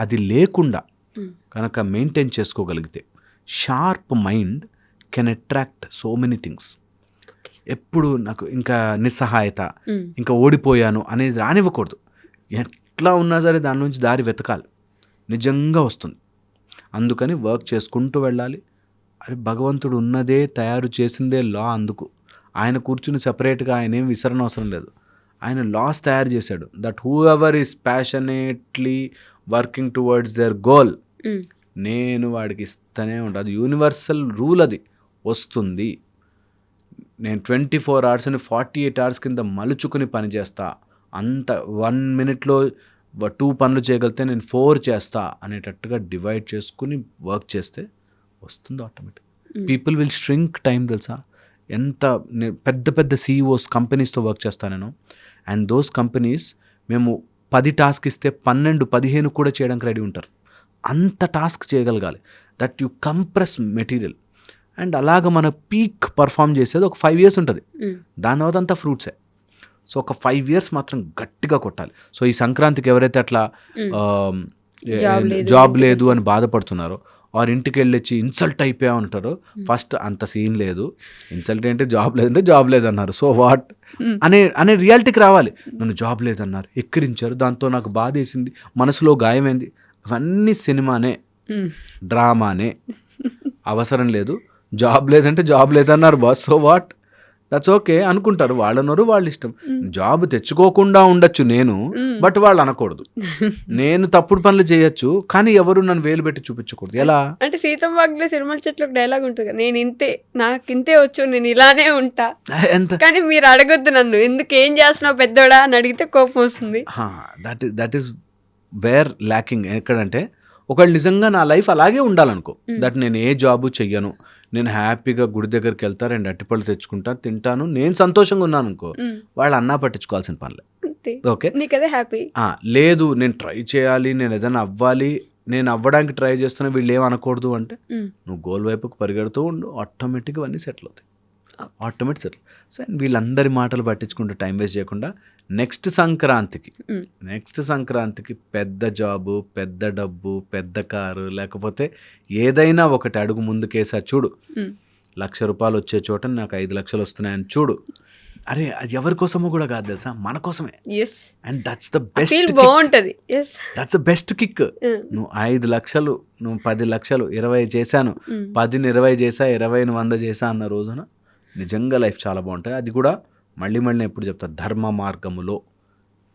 అది లేకుండా కనుక మెయింటైన్ చేసుకోగలిగితే sharp mind can attract so many things. ఎప్పుడు నాకు ఇంకా నిస్సహాయత, ఇంకా ఓడిపోయాను అనేది రానివ్వకూడదు. ఎట్లా ఉన్నా సరే దాని నుంచి దారి వెతకాలి, నిజంగా వస్తుంది. అందుకని వర్క్ చేసుకుంటూ వెళ్ళాలి. అది భగవంతుడు ఉన్నదే తయారు చేసిందే లా. అందుకు ఆయన కూర్చుని సపరేట్గా ఆయన ఏం విసరనవసరం లేదు. ఆయన లాస్ తయారు చేశాడు. That who ever is passionately working towards there goal, నేను వాడికి ఇస్తూనే ఉంటాను. అది యూనివర్సల్ రూల్, అది వస్తుంది. నేను 24 అవర్స్ని 48 అవర్స్ కింద మలుచుకుని పని చేస్తా, అంత 1 మినిట్లో 2 పనులు చేయగలిగితే నేను 4 చేస్తా అనేటట్టుగా డివైడ్ చేసుకుని వర్క్ చేస్తే వస్తుంది automatic. People will shrink time. తెలుసా ఎంత పెద్ద పెద్ద CEOs కంపెనీస్తో వర్క్ చేస్తాను నేను. అండ్ దోస్ కంపెనీస్ మేము 10 టాస్క్ ఇస్తే 12-15 కూడా చేయడానికి రెడీ ఉంటారు. అంత టాస్క్ చేయగలగాలి. That you compress material. And అలాగ మన పీక్ పర్ఫామ్ చేసేది ఒక 5 years ఉంటుంది. దాని తర్వాత అంతా ఫ్రూట్సే. సో ఒక 5 years మాత్రం గట్టిగా కొట్టాలి. సో ఈ సంక్రాంతికి ఎవరైతే అట్లా జాబ్ లేదు అని బాధపడుతున్నారో, ఆర్ ఇంటికి వెళ్ళొచ్చి ఇన్సల్ట్ అయిపోయా ఉంటారు. ఫస్ట్ అంత సీన్ లేదు, ఇన్సల్ట్ ఏంటి, జాబ్ లేదంటే జాబ్ లేదన్నారు, సో వాట్ అనే రియాలిటీకి రావాలి. నన్ను జాబ్ లేదన్నారు, ఎక్కిరించారు, దాంతో నాకు బాధ వేసింది, మనసులో గాయమైంది. అవన్నీ సినిమానే, డ్రామానే. అవసరం లేదు. జాబ్ లేదంటే జాబ్ లేదన్నారు boss, so what, that's okay అనుకుంటారు. వాళ్ళనోరు వాళ్ళ ఇష్టం. జాబ్ తెచ్చుకోకుండా ఉండొచ్చు నేను, బట్ వాళ్ళు అనకూడదు. నేను తప్పుడు పనులు చేయొచ్చు, కానీ ఎవరు నన్ను వేలు పెట్టి చూపించకూడదు. ఎలా అంటే సీతం వాగ్లో సినిమాల చెట్లు ఒక డైలాగ్ ఉంటుంది, నేను ఇంతే, నాకు ఇంతే వచ్చు, నేను ఇలానే ఉంటా, ఎంత కానీ మీరు అడగొద్దు నన్ను, ఎందుకు ఏం చేస్తున్నావు పెద్దోడా అని అడిగితే కోపం వస్తుంది. That is where lacking. ఎక్కడంటే ఒకళ్ళు నిజంగా నా లైఫ్ అలాగే ఉండాలనుకో, దట్ నేను ఏ జాబు చెయ్యను, నేను హ్యాపీగా గుడి దగ్గరికి వెళ్తా, 2 అట్టిపళ్ళు తెచ్చుకుంటా, తింటాను, నేను సంతోషంగా ఉన్నాను అనుకో, వాళ్ళు అన్నా పట్టించుకోవాల్సిన పనులే. ఓకే, నీకదే హ్యాపీ. లేదు నేను ట్రై చేయాలి, నేను ఏదైనా అవ్వాలి, నేను అవ్వడానికి ట్రై చేస్తున్నా, వీళ్ళు ఏమనకూడదు అంటే నువ్వు గోల్ వైపుకి పరిగెడుతూ ఉండు, ఆటోమేటిక్గా అన్నీ సెటిల్ అవుతాయి. Automatic settle. సో వీళ్ళందరి మాటలు పట్టించుకుంటూ టైం వేస్ట్ చేయకుండా నెక్స్ట్ సంక్రాంతికి పెద్ద జాబు, పెద్ద డబ్బు, పెద్ద కారు, లేకపోతే ఏదైనా ఒకటి అడుగు ముందుకేసా చూడు. 1,00,000 రూపాయలు వచ్చే చోట నాకు 5 లక్షలు వస్తున్నాయని చూడు. అరే అది ఎవరి కోసమో కూడా కాదు తెలుసా, మన కోసమే. And that's the best. బాగుంటది. That's the best kick. నువ్వు 5 లక్షలు, నువ్వు 10 లక్షలు, 20 చేశాను, 10ని 20 చేశా, 20ని 100 చేశా అన్న రోజున నిజంగా లైఫ్ చాలా బాగుంటుంది. అది కూడా మళ్ళీ ఎప్పుడు చెప్తా, ధర్మ మార్గములో,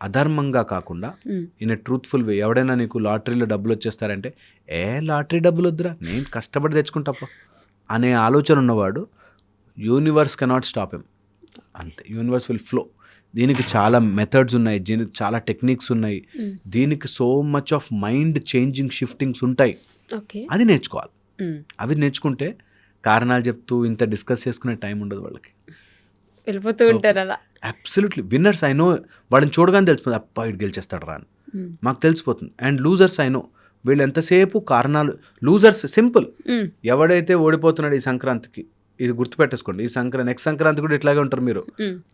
అధర్మంగా కాకుండా ఇన్ ఎ ట్రూత్ఫుల్ వే. ఎవడైనా నీకు లాటరీలో డబ్బులు వచ్చేస్తారంటే, లాటరీ డబ్బులు వద్దురా, నేను కష్టపడి తెచ్చుకుంటాపో అనే ఆలోచన ఉన్నవాడు, యూనివర్స్ కెనాట్ స్టాప్ హిమ్. అంతే, యూనివర్స్ విల్ ఫ్లో. దీనికి చాలా మెథడ్స్ ఉన్నాయి, దీనికి చాలా టెక్నిక్స్ ఉన్నాయి, దీనికి so much of mind changing shiftings ఉంటాయి. అది నేర్చుకోవాలి. అవి నేర్చుకుంటే కారణాలు చెప్తూ ఇంత డిస్కస్ చేసుకునే టైం ఉండదు వాళ్ళకి, వెళ్ళిపోతూ ఉంటారు అలా. అబ్సల్యూట్లీ. విన్నర్స్ ఐ నో, వాళ్ళని చూడగానే తెలిసిపోతుంది, అప్పా ఇటు గెలిచేస్తాడు రా అని మాకు తెలిసిపోతుంది. అండ్ లూజర్స్ ఐ నో, వీళ్ళు ఎంతసేపు కారణాలు. Losers simple. ఎవడైతే ఓడిపోతున్నాడు ఈ సంక్రాంతికి, ఇది గుర్తుపెట్టేసుకోండి, ఈ నెక్స్ట్ సంక్రాంతి కూడా ఇట్లాగే ఉంటారు మీరు,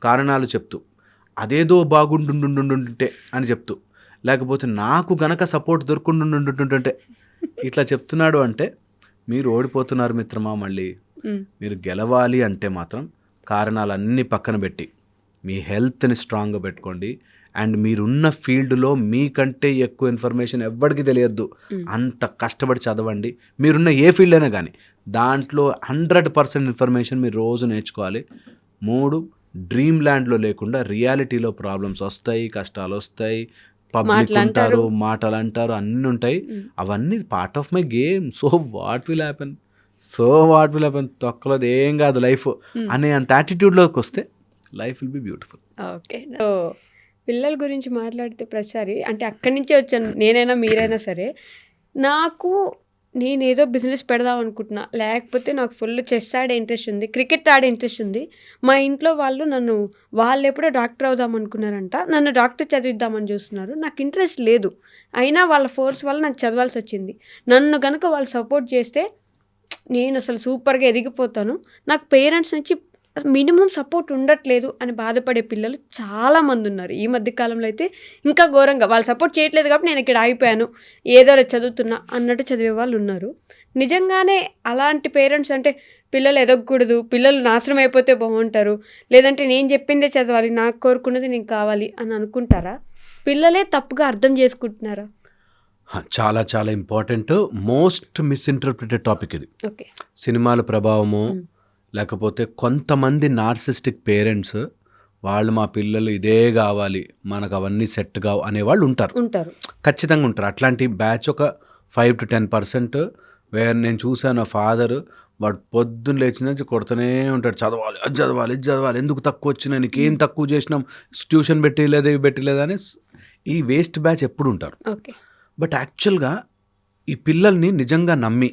కారణాలు చెప్తూ, అదేదో బాగుండుంటే అని చెప్తూ, లేకపోతే నాకు గనక సపోర్ట్ దొరుకుంటుంటే ఇట్లా చెప్తున్నాడు అంటే మీరు ఓడిపోతున్నారు మిత్రమా. మళ్ళీ మీరు గెలవాలి అంటే మాత్రం కారణాలన్నీ పక్కన పెట్టి మీ హెల్త్ని స్ట్రాంగ్గా పెట్టుకోండి. అండ్ మీరున్న ఫీల్డ్లో మీకంటే ఎక్కువ ఇన్ఫర్మేషన్ ఎవరికి తెలియద్దు, అంత కష్టపడి చదవండి. మీరున్న ఏ ఫీల్డ్ అయినా కానీ దాంట్లో 100% ఇన్ఫర్మేషన్ మీరు రోజు నేర్చుకోవాలి. 3, డ్రీమ్ ల్యాండ్లో లేకుండా రియాలిటీలో ప్రాబ్లమ్స్ వస్తాయి, కష్టాలు వస్తాయి, పబ్లిక్ ఉంటారు, మాటలు అంటారు, అన్నీ ఉంటాయి. అవన్నీ part of my game. So what will happen, తొక్కలోది ఏం కాదు లైఫ్ అనే అంత యాటిట్యూడ్లోకి వస్తే life will be beautiful. Okay, so పిల్లల గురించి మాట్లాడితే ప్రతిసారి అంటే అక్కడి నుంచే వచ్చాను నేనైనా మీరైనా సరే, నేనేదో బిజినెస్ పెడదాం అనుకుంటున్నా, లేకపోతే నాకు ఫుల్ చెస్ ఆడే ఇంట్రెస్ట్ ఉంది, క్రికెట్ ఆడే ఇంట్రెస్ట్ ఉంది. మా ఇంట్లో వాళ్ళు ఎప్పుడో డాక్టర్ అవుదాం అనుకున్నారంట, నన్ను డాక్టర్ చదివిద్దామని చూస్తున్నారు. నాకు ఇంట్రెస్ట్ లేదు, అయినా వాళ్ళ ఫోర్స్ వల్ల నాకు చదవాల్సి వచ్చింది. నన్ను కనుక వాళ్ళు సపోర్ట్ చేస్తే నేను అసలు సూపర్గా ఎదిగిపోతాను. నాకు పేరెంట్స్ నుంచి మినిమం సపోర్ట్ ఉండట్లేదు అని బాధపడే పిల్లలు చాలామంది ఉన్నారు. ఈ మధ్యకాలంలో అయితే ఇంకా ఘోరంగా, వాళ్ళు సపోర్ట్ చేయట్లేదు కాబట్టి నేను ఇక్కడ ఆగిపోయాను, ఏదో చదువుతున్నా అన్నట్టు చదివే వాళ్ళు ఉన్నారు. నిజంగానే అలాంటి పేరెంట్స్ అంటే పిల్లలు ఎదగకూడదు, పిల్లలు నాశనం అయిపోతే బాగుంటారు, లేదంటే నేను చెప్పిందే చదవాలి, నాకు కోరుకున్నది నేను కావాలి అని అనుకుంటారా? పిల్లలే తప్పుగా అర్థం చేసుకుంటున్నారా? చాలా చాలా ఇంపార్టెంట్, మోస్ట్ మిస్ఇంటర్ప్రిటెడ్ టాపిక్ ఇది. ఓకే, సినిమాల ప్రభావము, లేకపోతే కొంతమంది నార్సిస్టిక్ పేరెంట్స్, వాళ్ళు మా పిల్లలు ఇదే కావాలి, మనకు అవన్నీ సెట్ కావు అనేవాళ్ళు ఉంటారు. ఖచ్చితంగా ఉంటారు. అట్లాంటి బ్యాచ్ ఒక 5 to 10%. వేరే నేను చూశాను, ఫాదర్ వాడు పొద్దున్న లేచిన నుంచి కొడుతూనే ఉంటాడు, చదవాలి అది చదవాలి ఇది చదవాలి, ఎందుకు తక్కువ వచ్చినాయి, నీకేం తక్కువ చేసినాం, ట్యూషన్ పెట్టలేదు ఇవి పెట్టలేదు అని ఈ వేస్ట్ బ్యాచ్ ఎప్పుడు ఉంటారు. ఓకే. బట్ యాక్చువల్గా ఈ పిల్లల్ని నిజంగా నమ్మి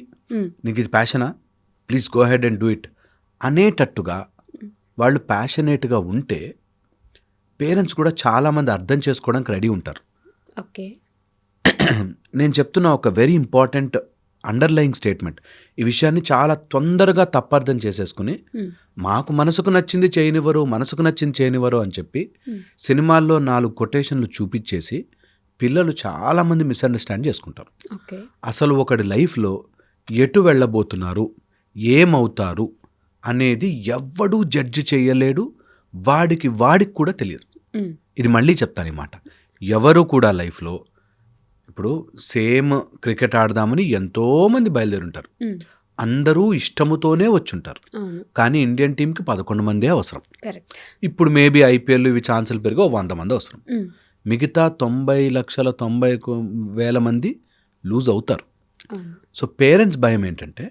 నీకు ఇది ప్యాషనా, please go ahead and do it అనేటట్టుగా వాళ్ళు ప్యాషనేట్గా ఉంటే పేరెంట్స్ కూడా చాలామంది అర్థం చేసుకోవడానికి రెడీ ఉంటారు. ఓకే. నేను చెప్తున్న ఒక వెరీ ఇంపార్టెంట్ అండర్లయింగ్ స్టేట్మెంట్. ఈ విషయాన్ని చాలా తొందరగా తప్పర్థం చేసేసుకుని మాకు మనసుకు నచ్చింది చేయనివ్వరు, మనసుకు నచ్చింది చేయనివ్వరు అని చెప్పి సినిమాల్లో 4 కొటేషన్లు చూపించేసి పిల్లలు చాలామంది మిస్అండర్స్టాండ్ చేసుకుంటారు. ఓకే. అసలు ఒకడి లైఫ్లో ఎటు వెళ్ళబోతున్నారు, ఏమవుతారు అనేది ఎవ్వడూ జడ్జి చేయలేడు, వాడికి కూడా తెలియదు. ఇది మళ్ళీ చెప్తాను ఈ మాట. ఎవరు కూడా లైఫ్లో ఇప్పుడు సేమ్ క్రికెట్ ఆడదామని ఎంతోమంది బయలుదేరుంటారు, అందరూ ఇష్టముతోనే వచ్చుంటారు, కానీ ఇండియన్ టీంకి 11 మందే అవసరం. ఇప్పుడు మేబీ ఐపీఎల్ ఇవి ఛాన్సులు పెరిగి 100 మంది అవసరం, మిగతా 90,90,000 మంది లూజ్ అవుతారు. సో పేరెంట్స్ భయం ఏంటంటే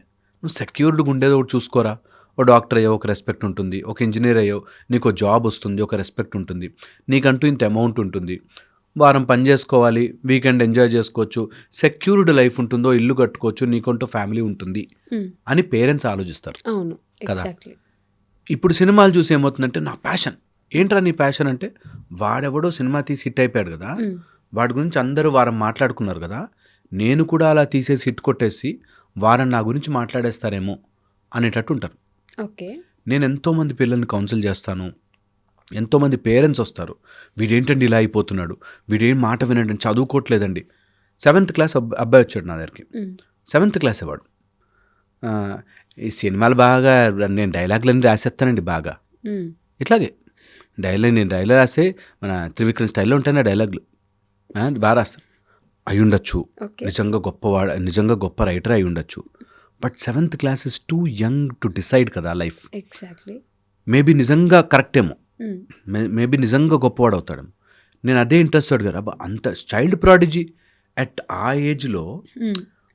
నువ్వు సెక్యూర్డ్గా ఉండేది ఒకటి చూసుకోరా, ఓ డాక్టర్ అయ్యో ఒక రెస్పెక్ట్ ఉంటుంది, ఒక ఇంజనీర్ అయ్యో నీకు జాబ్ వస్తుంది, ఒక రెస్పెక్ట్ ఉంటుంది, నీకంటూ ఇంత అమౌంట్ ఉంటుంది, వారం పని చేసుకోవాలి, వీకెండ్ ఎంజాయ్ చేసుకోవచ్చు, సెక్యూర్డ్ లైఫ్ ఉంటుందో, ఇల్లు కట్టుకోవచ్చు, నీకంటూ ఫ్యామిలీ ఉంటుంది అని పేరెంట్స్ ఆలోచిస్తారు కదా. ఇప్పుడు సినిమాలు చూసి ఏమవుతుందంటే నా ప్యాషన్ ఏంట్రా, నీ ప్యాషన్ అంటే వాడెవడో సినిమా తీసి హిట్ అయిపోయాడు కదా, వాడి గురించి అందరూ వారం మాట్లాడుకున్నారు కదా, నేను కూడా అలా తీసేసి హిట్ కొట్టేసి వారం నా గురించి మాట్లాడేస్తారేమో అనేటట్టు ఉంటారు. ఓకే. నేను ఎంతోమంది పిల్లల్ని కౌన్సిల్ చేస్తాను, ఎంతోమంది పేరెంట్స్ వస్తారు, వీడేంటండి ఇలా అయిపోతున్నాడు, వీడేం మాట వినండి, చదువుకోవట్లేదండి. 7th క్లాస్ అబ్బాయి వచ్చాడు నా దగ్గరికి, 7th క్లాస్ వాడు. ఈ సినిమాలు బాగా నేను డైలాగులన్నీ రాసేస్తానండి బాగా, ఇట్లాగే నేను డైలాగ్ రాసే మన త్రివిక్రమ్ స్టైల్లో ఉంటాయి నా డైలాగులు, బాగా రాస్తాను. అయి ఉండొచ్చు, నిజంగా గొప్ప రైటర్ అయి ఉండొచ్చు, but 7th class is two young to decide కదా లైఫ్. ఎగ్జాక్ట్లీ. మేబీ నిజంగా కరెక్టేమో, మేబీ నిజంగా గొప్పవాడు అవుతాడు. నేను అదే ఇంట్రెస్ట్ అడిగారు, అబ్బా అంత చైల్డ్ ప్రాడిజీ అట్ ఆ ఏజ్లో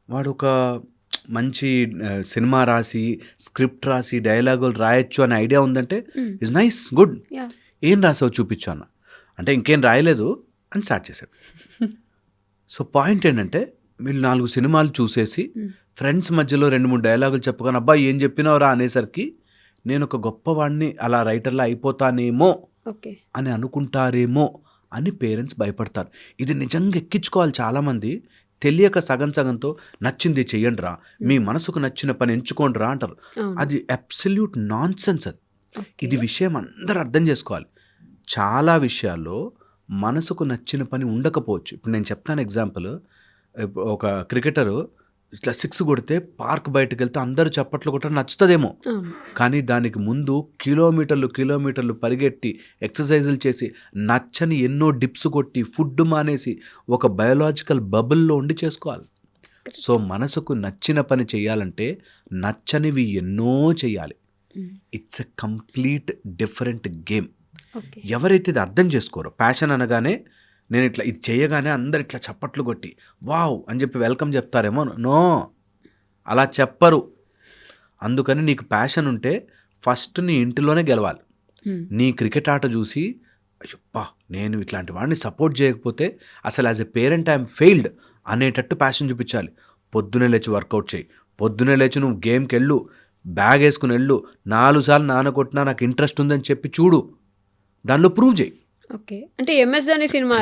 వాడు ఒక మంచి సినిమా రాసి స్క్రిప్ట్ రాసి డైలాగులు రాయొచ్చు అనే ఐడియా ఉందంటే ఇస్ నైస్, గుడ్. ఏం రాసావు చూపించు అన్న అంటే ఇంకేం రాయలేదు అని స్టార్ట్ చేశాడు. సో పాయింట్ ఏంటంటే వీళ్ళు 4 సినిమాలు చూసేసి ఫ్రెండ్స్ మధ్యలో 2-3 డైలాగులు చెప్పగానే అబ్బా ఏం చెప్పినావురా అనేసరికి నేను ఒక గొప్పవాడిని అలా రైటర్లా అయిపోతానేమో అని అనుకుంటారేమో అని పేరెంట్స్ భయపడతారు. ఇది నిజంగా ఎక్కించుకోవాలి. చాలామంది తెలియక సగంతో నచ్చింది చెయ్యండి రా, మీ మనసుకు నచ్చిన పని ఎంచుకోండి రా అంటారు. అది అబ్సల్యూట్ నాన్ సెన్స్. అది ఇది విషయం అందరూ అర్థం చేసుకోవాలి. చాలా విషయాల్లో మనసుకు నచ్చిన పని ఉండకపోవచ్చు. ఇప్పుడు నేను చెప్తాను ఎగ్జాంపుల్, ఒక క్రికెటరు ఇట్లా 6 కొడితే పార్క్ బయటకు వెళ్తే అందరూ చప్పట్లు కొట్టడం నచ్చుతుందేమో, కానీ దానికి ముందు కిలోమీటర్లు పరిగెట్టి ఎక్సర్సైజులు చేసి నచ్చని ఎన్నో డిప్స్ కొట్టి ఫుడ్ మానేసి ఒక బయోలాజికల్ బబుల్లో ఉండి చేసుకోవాలి. సో మనసుకు నచ్చిన పని చేయాలంటే నచ్చనివి ఎన్నో చేయాలి. It's a complete different game. ఎవరైతే ఇది అర్థం చేసుకోరో, ప్యాషన్ అనగానే నేను ఇట్లా ఇది చేయగానే అందరు ఇట్లా చప్పట్లు కొట్టి వావ్ అని చెప్పి వెల్కమ్ చెప్తారేమో, నో అలా చెప్పరు. అందుకని నీకు ప్యాషన్ ఉంటే ఫస్ట్ నీ ఇంటిలోనే గెలవాలి. నీ క్రికెట్ ఆట చూసి అయ్యప్పా నేను ఇట్లాంటి వాడిని సపోర్ట్ చేయకపోతే అసలు as a parent I'm failed అనేటట్టు ప్యాషన్ చూపించాలి. పొద్దునే లేచి వర్కౌట్ చేయి, పొద్దునే లేచి నువ్వు గేమ్కి వెళ్ళు, బ్యాగ్ వేసుకుని వెళ్ళు, 4 సార్లు నానకొట్టినా నాకు ఇంట్రెస్ట్ ఉందని చెప్పి చూడు, దానిలో ప్రూవ్ చేయి. ఓకే. అంటే ఎంఎస్ ధోని సినిమా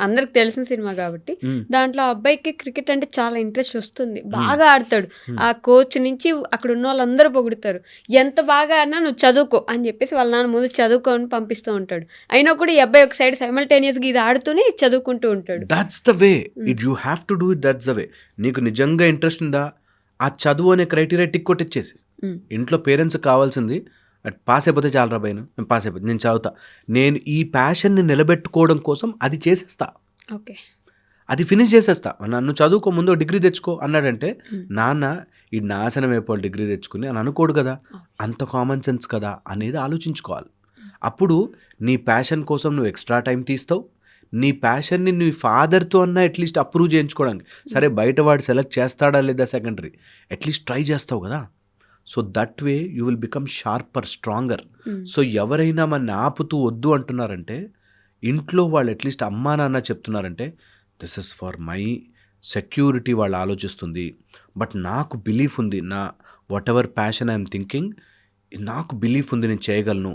అందరికి తెలిసిన సినిమా కాబట్టి దాంట్లో అబ్బాయికి క్రికెట్ అంటే చాలా ఇంట్రెస్ట్ వస్తుంది, బాగా ఆడతాడు. ఆ కోచ్ నుంచి అక్కడ ఉన్న వాళ్ళందరూ పొగుడుతారు, ఎంత బాగా ఆడినా నువ్వు చదువుకో అని చెప్పేసి వాళ్ళ నాన్న ముందు చదువుకొని పంపిస్తూ ఉంటాడు. అయినా కూడా ఈ అబ్బాయి ఒక సైడ్ సైమల్టేనియస్గా ఇది ఆడుతూనే చదువుకుంటూ ఉంటాడు. That's the way it you have to do it. That's the way. నీకు నిజంగా ఇంట్రెస్ట్ ఉందా, ఆ చదువు అనే క్రైటీరియా టిక్ కొట్టిచ్చేసి. ఇంట్లో పేరెంట్స్ కావాల్సింది పాస్ అయిపోతే చాలా రాబాయి, నేను పాస్ అయిపోతే నేను చదువుతా, నేను ఈ ప్యాషన్ని నిలబెట్టుకోవడం కోసం అది చేసేస్తా, ఓకే అది ఫినిష్ చేసేస్తా. నన్ను చదువుకో ముందు డిగ్రీ తెచ్చుకో అన్నాడంటే నాన్న ఈ నాశనం అయిపోవాలి డిగ్రీ తెచ్చుకుని అని అనుకోడు కదా, అంత కామన్ సెన్స్ కదా అనేది ఆలోచించుకోవాలి. అప్పుడు నీ ప్యాషన్ కోసం నువ్వు ఎక్స్ట్రా టైం తీస్తావు. నీ ప్యాషన్ని నీ ఫాదర్తో అన్నా అట్లీస్ట్ అప్రూవ్ చేయించుకోవడానికి, సరే బయట వాడు సెలెక్ట్ చేస్తాడా లేదా సెకండరీ, అట్లీస్ట్ ట్రై చేస్తావు కదా. So that way you will become sharper, stronger. So ఎవరైనా మన ఆపుతూ వద్దు అంటున్నారంటే, ఇంట్లో వాళ్ళు అట్లీస్ట్ అమ్మా నాన్న చెప్తున్నారంటే this is for my security వాళ్ళు ఆలోచిస్తుంది. బట్ నాకు బిలీఫ్ ఉంది, నా what ever passion I'm thinking, నాకు బిలీఫ్ ఉంది, నేను చేయగలను.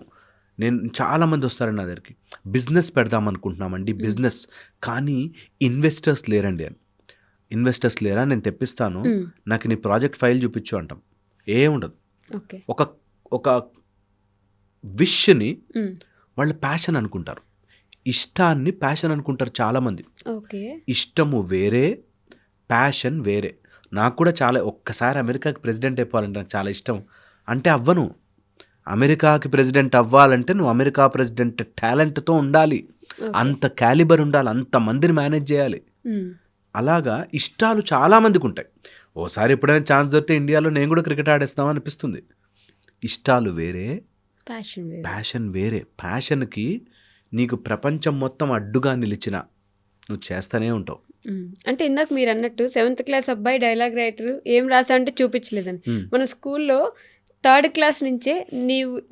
నేను చాలామంది వస్తారండి నా దగ్గరికి, బిజినెస్ పెడదాం అనుకుంటున్నామండి, బిజినెస్, కానీ ఇన్వెస్టర్స్ లేరండి అని. ఇన్వెస్టర్స్ లేరా, నేను తెప్పిస్తాను, నాకు నీ ప్రాజెక్ట్ ఫైల్ చూపించు అంటాం. ఏముండదు. ఓకే. ఒక విష్ని వాళ్ళ ప్యాషన్ అనుకుంటారు, ఇష్టాన్ని ప్యాషన్ అనుకుంటారు చాలామంది. ఓకే. ఇష్టము వేరే, ప్యాషన్ వేరే. నాకు కూడా చాలా, ఒక్కసారి అమెరికాకి ప్రెసిడెంట్ అయిపోవాలంటే నాకు చాలా ఇష్టం. అంటే అవ్వను. అమెరికాకి ప్రెసిడెంట్ అవ్వాలంటే నువ్వు అమెరికా ప్రెసిడెంట్ టాలెంట్తో ఉండాలి, అంత క్యాలిబర్ ఉండాలి, అంతమందిని మేనేజ్ చేయాలి. అలాగా ఇష్టాలు చాలామందికి ఉంటాయి. ఓసారి ఎప్పుడైనా ఛాన్స్ దొరికితే ఇండియాలో నేను కూడా క్రికెట్ ఆడేస్తాం అనిపిస్తుంది. ఇష్టాలు వేరే, ప్యాషన్ వేరే. ప్యాషన్కి నీకు ప్రపంచం మొత్తం అడ్డుగా నిలిచిన నువ్వు చేస్తూనే ఉంటావు. అంటే ఇందాక మీరు అన్నట్టు 7th క్లాస్ అబ్బాయి డైలాగ్ రైటర్ ఏం రాసా అంటే చూపించలేదని. మనం స్కూల్లో 3rd క్లాస్ నుంచే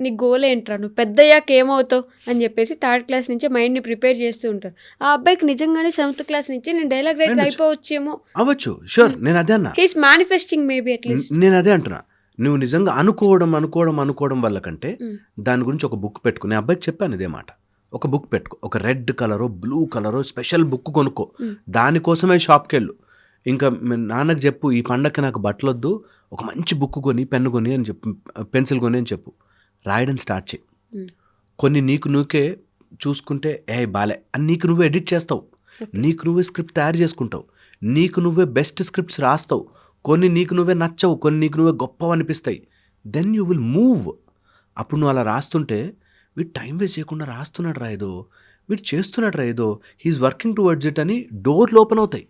నీ గోల్ ఏంట్రా, నువ్వు పెద్దయ్యాక ఏమవుతావు అని చెప్పేసి 3rd క్లాస్ నుంచే మైండ్ని ప్రిపేర్ చేస్తూ ఉంటారు. ఆ అబ్బాయికి నిజంగానే 7th క్లాస్ నుంచి నేను డైలాగ్ రైటర్ అయిపోవచ్చేమో. అవ్వచ్చు, షూర్. నేను అదే అన్నా, హీస్ మేనిఫెస్టింగ్ మేబీ అట్లీస్ట్. నేను అదే అంటున్నా, నువ్వు నిజంగా అనుకోవడం వల్ల కంటే దాని గురించి ఒక బుక్ పెట్టుకుని, అబ్బాయికి చెప్పాను ఇదే మాట, ఒక బుక్ పెట్టుకో, ఒక రెడ్ కలరో బ్లూ కలరో స్పెషల్ బుక్ కొనుక్కో, దానికోసమే షాప్కి వెళ్ళు. ఇంకా నాన్నకు చెప్పు, ఈ పండగకి నాకు బట్టలు వద్దు, ఒక మంచి బుక్ కొని, పెన్ను కొని అని చెప్పు, పెన్సిల్ కొని అని చెప్పు, రాయడం స్టార్ట్ చేయి. కొన్ని నీకు నువ్వే చూసుకుంటే బాలే అని నీకు నువ్వే ఎడిట్ చేస్తావు, నీకు నువ్వే స్క్రిప్ట్ తయారు చేసుకుంటావు, నీకు నువ్వే బెస్ట్ స్క్రిప్ట్స్ రాస్తావు. కొన్ని నీకు నువ్వే నచ్చవు, కొన్ని నీకు నువ్వే గొప్పవి అనిపిస్తాయి. Then you will move. అప్పుడు నువ్వు అలా రాస్తుంటే, వీడు టైం వేస్ట్ చేయకుండా రాస్తున్నాడు రా ఏదో, వీడు చేస్తున్నాడు రా ఏదో, హీఈస్ వర్కింగ్ టువర్డ్స్ ఇట్ అని డోర్లు ఓపెన్ అవుతాయి.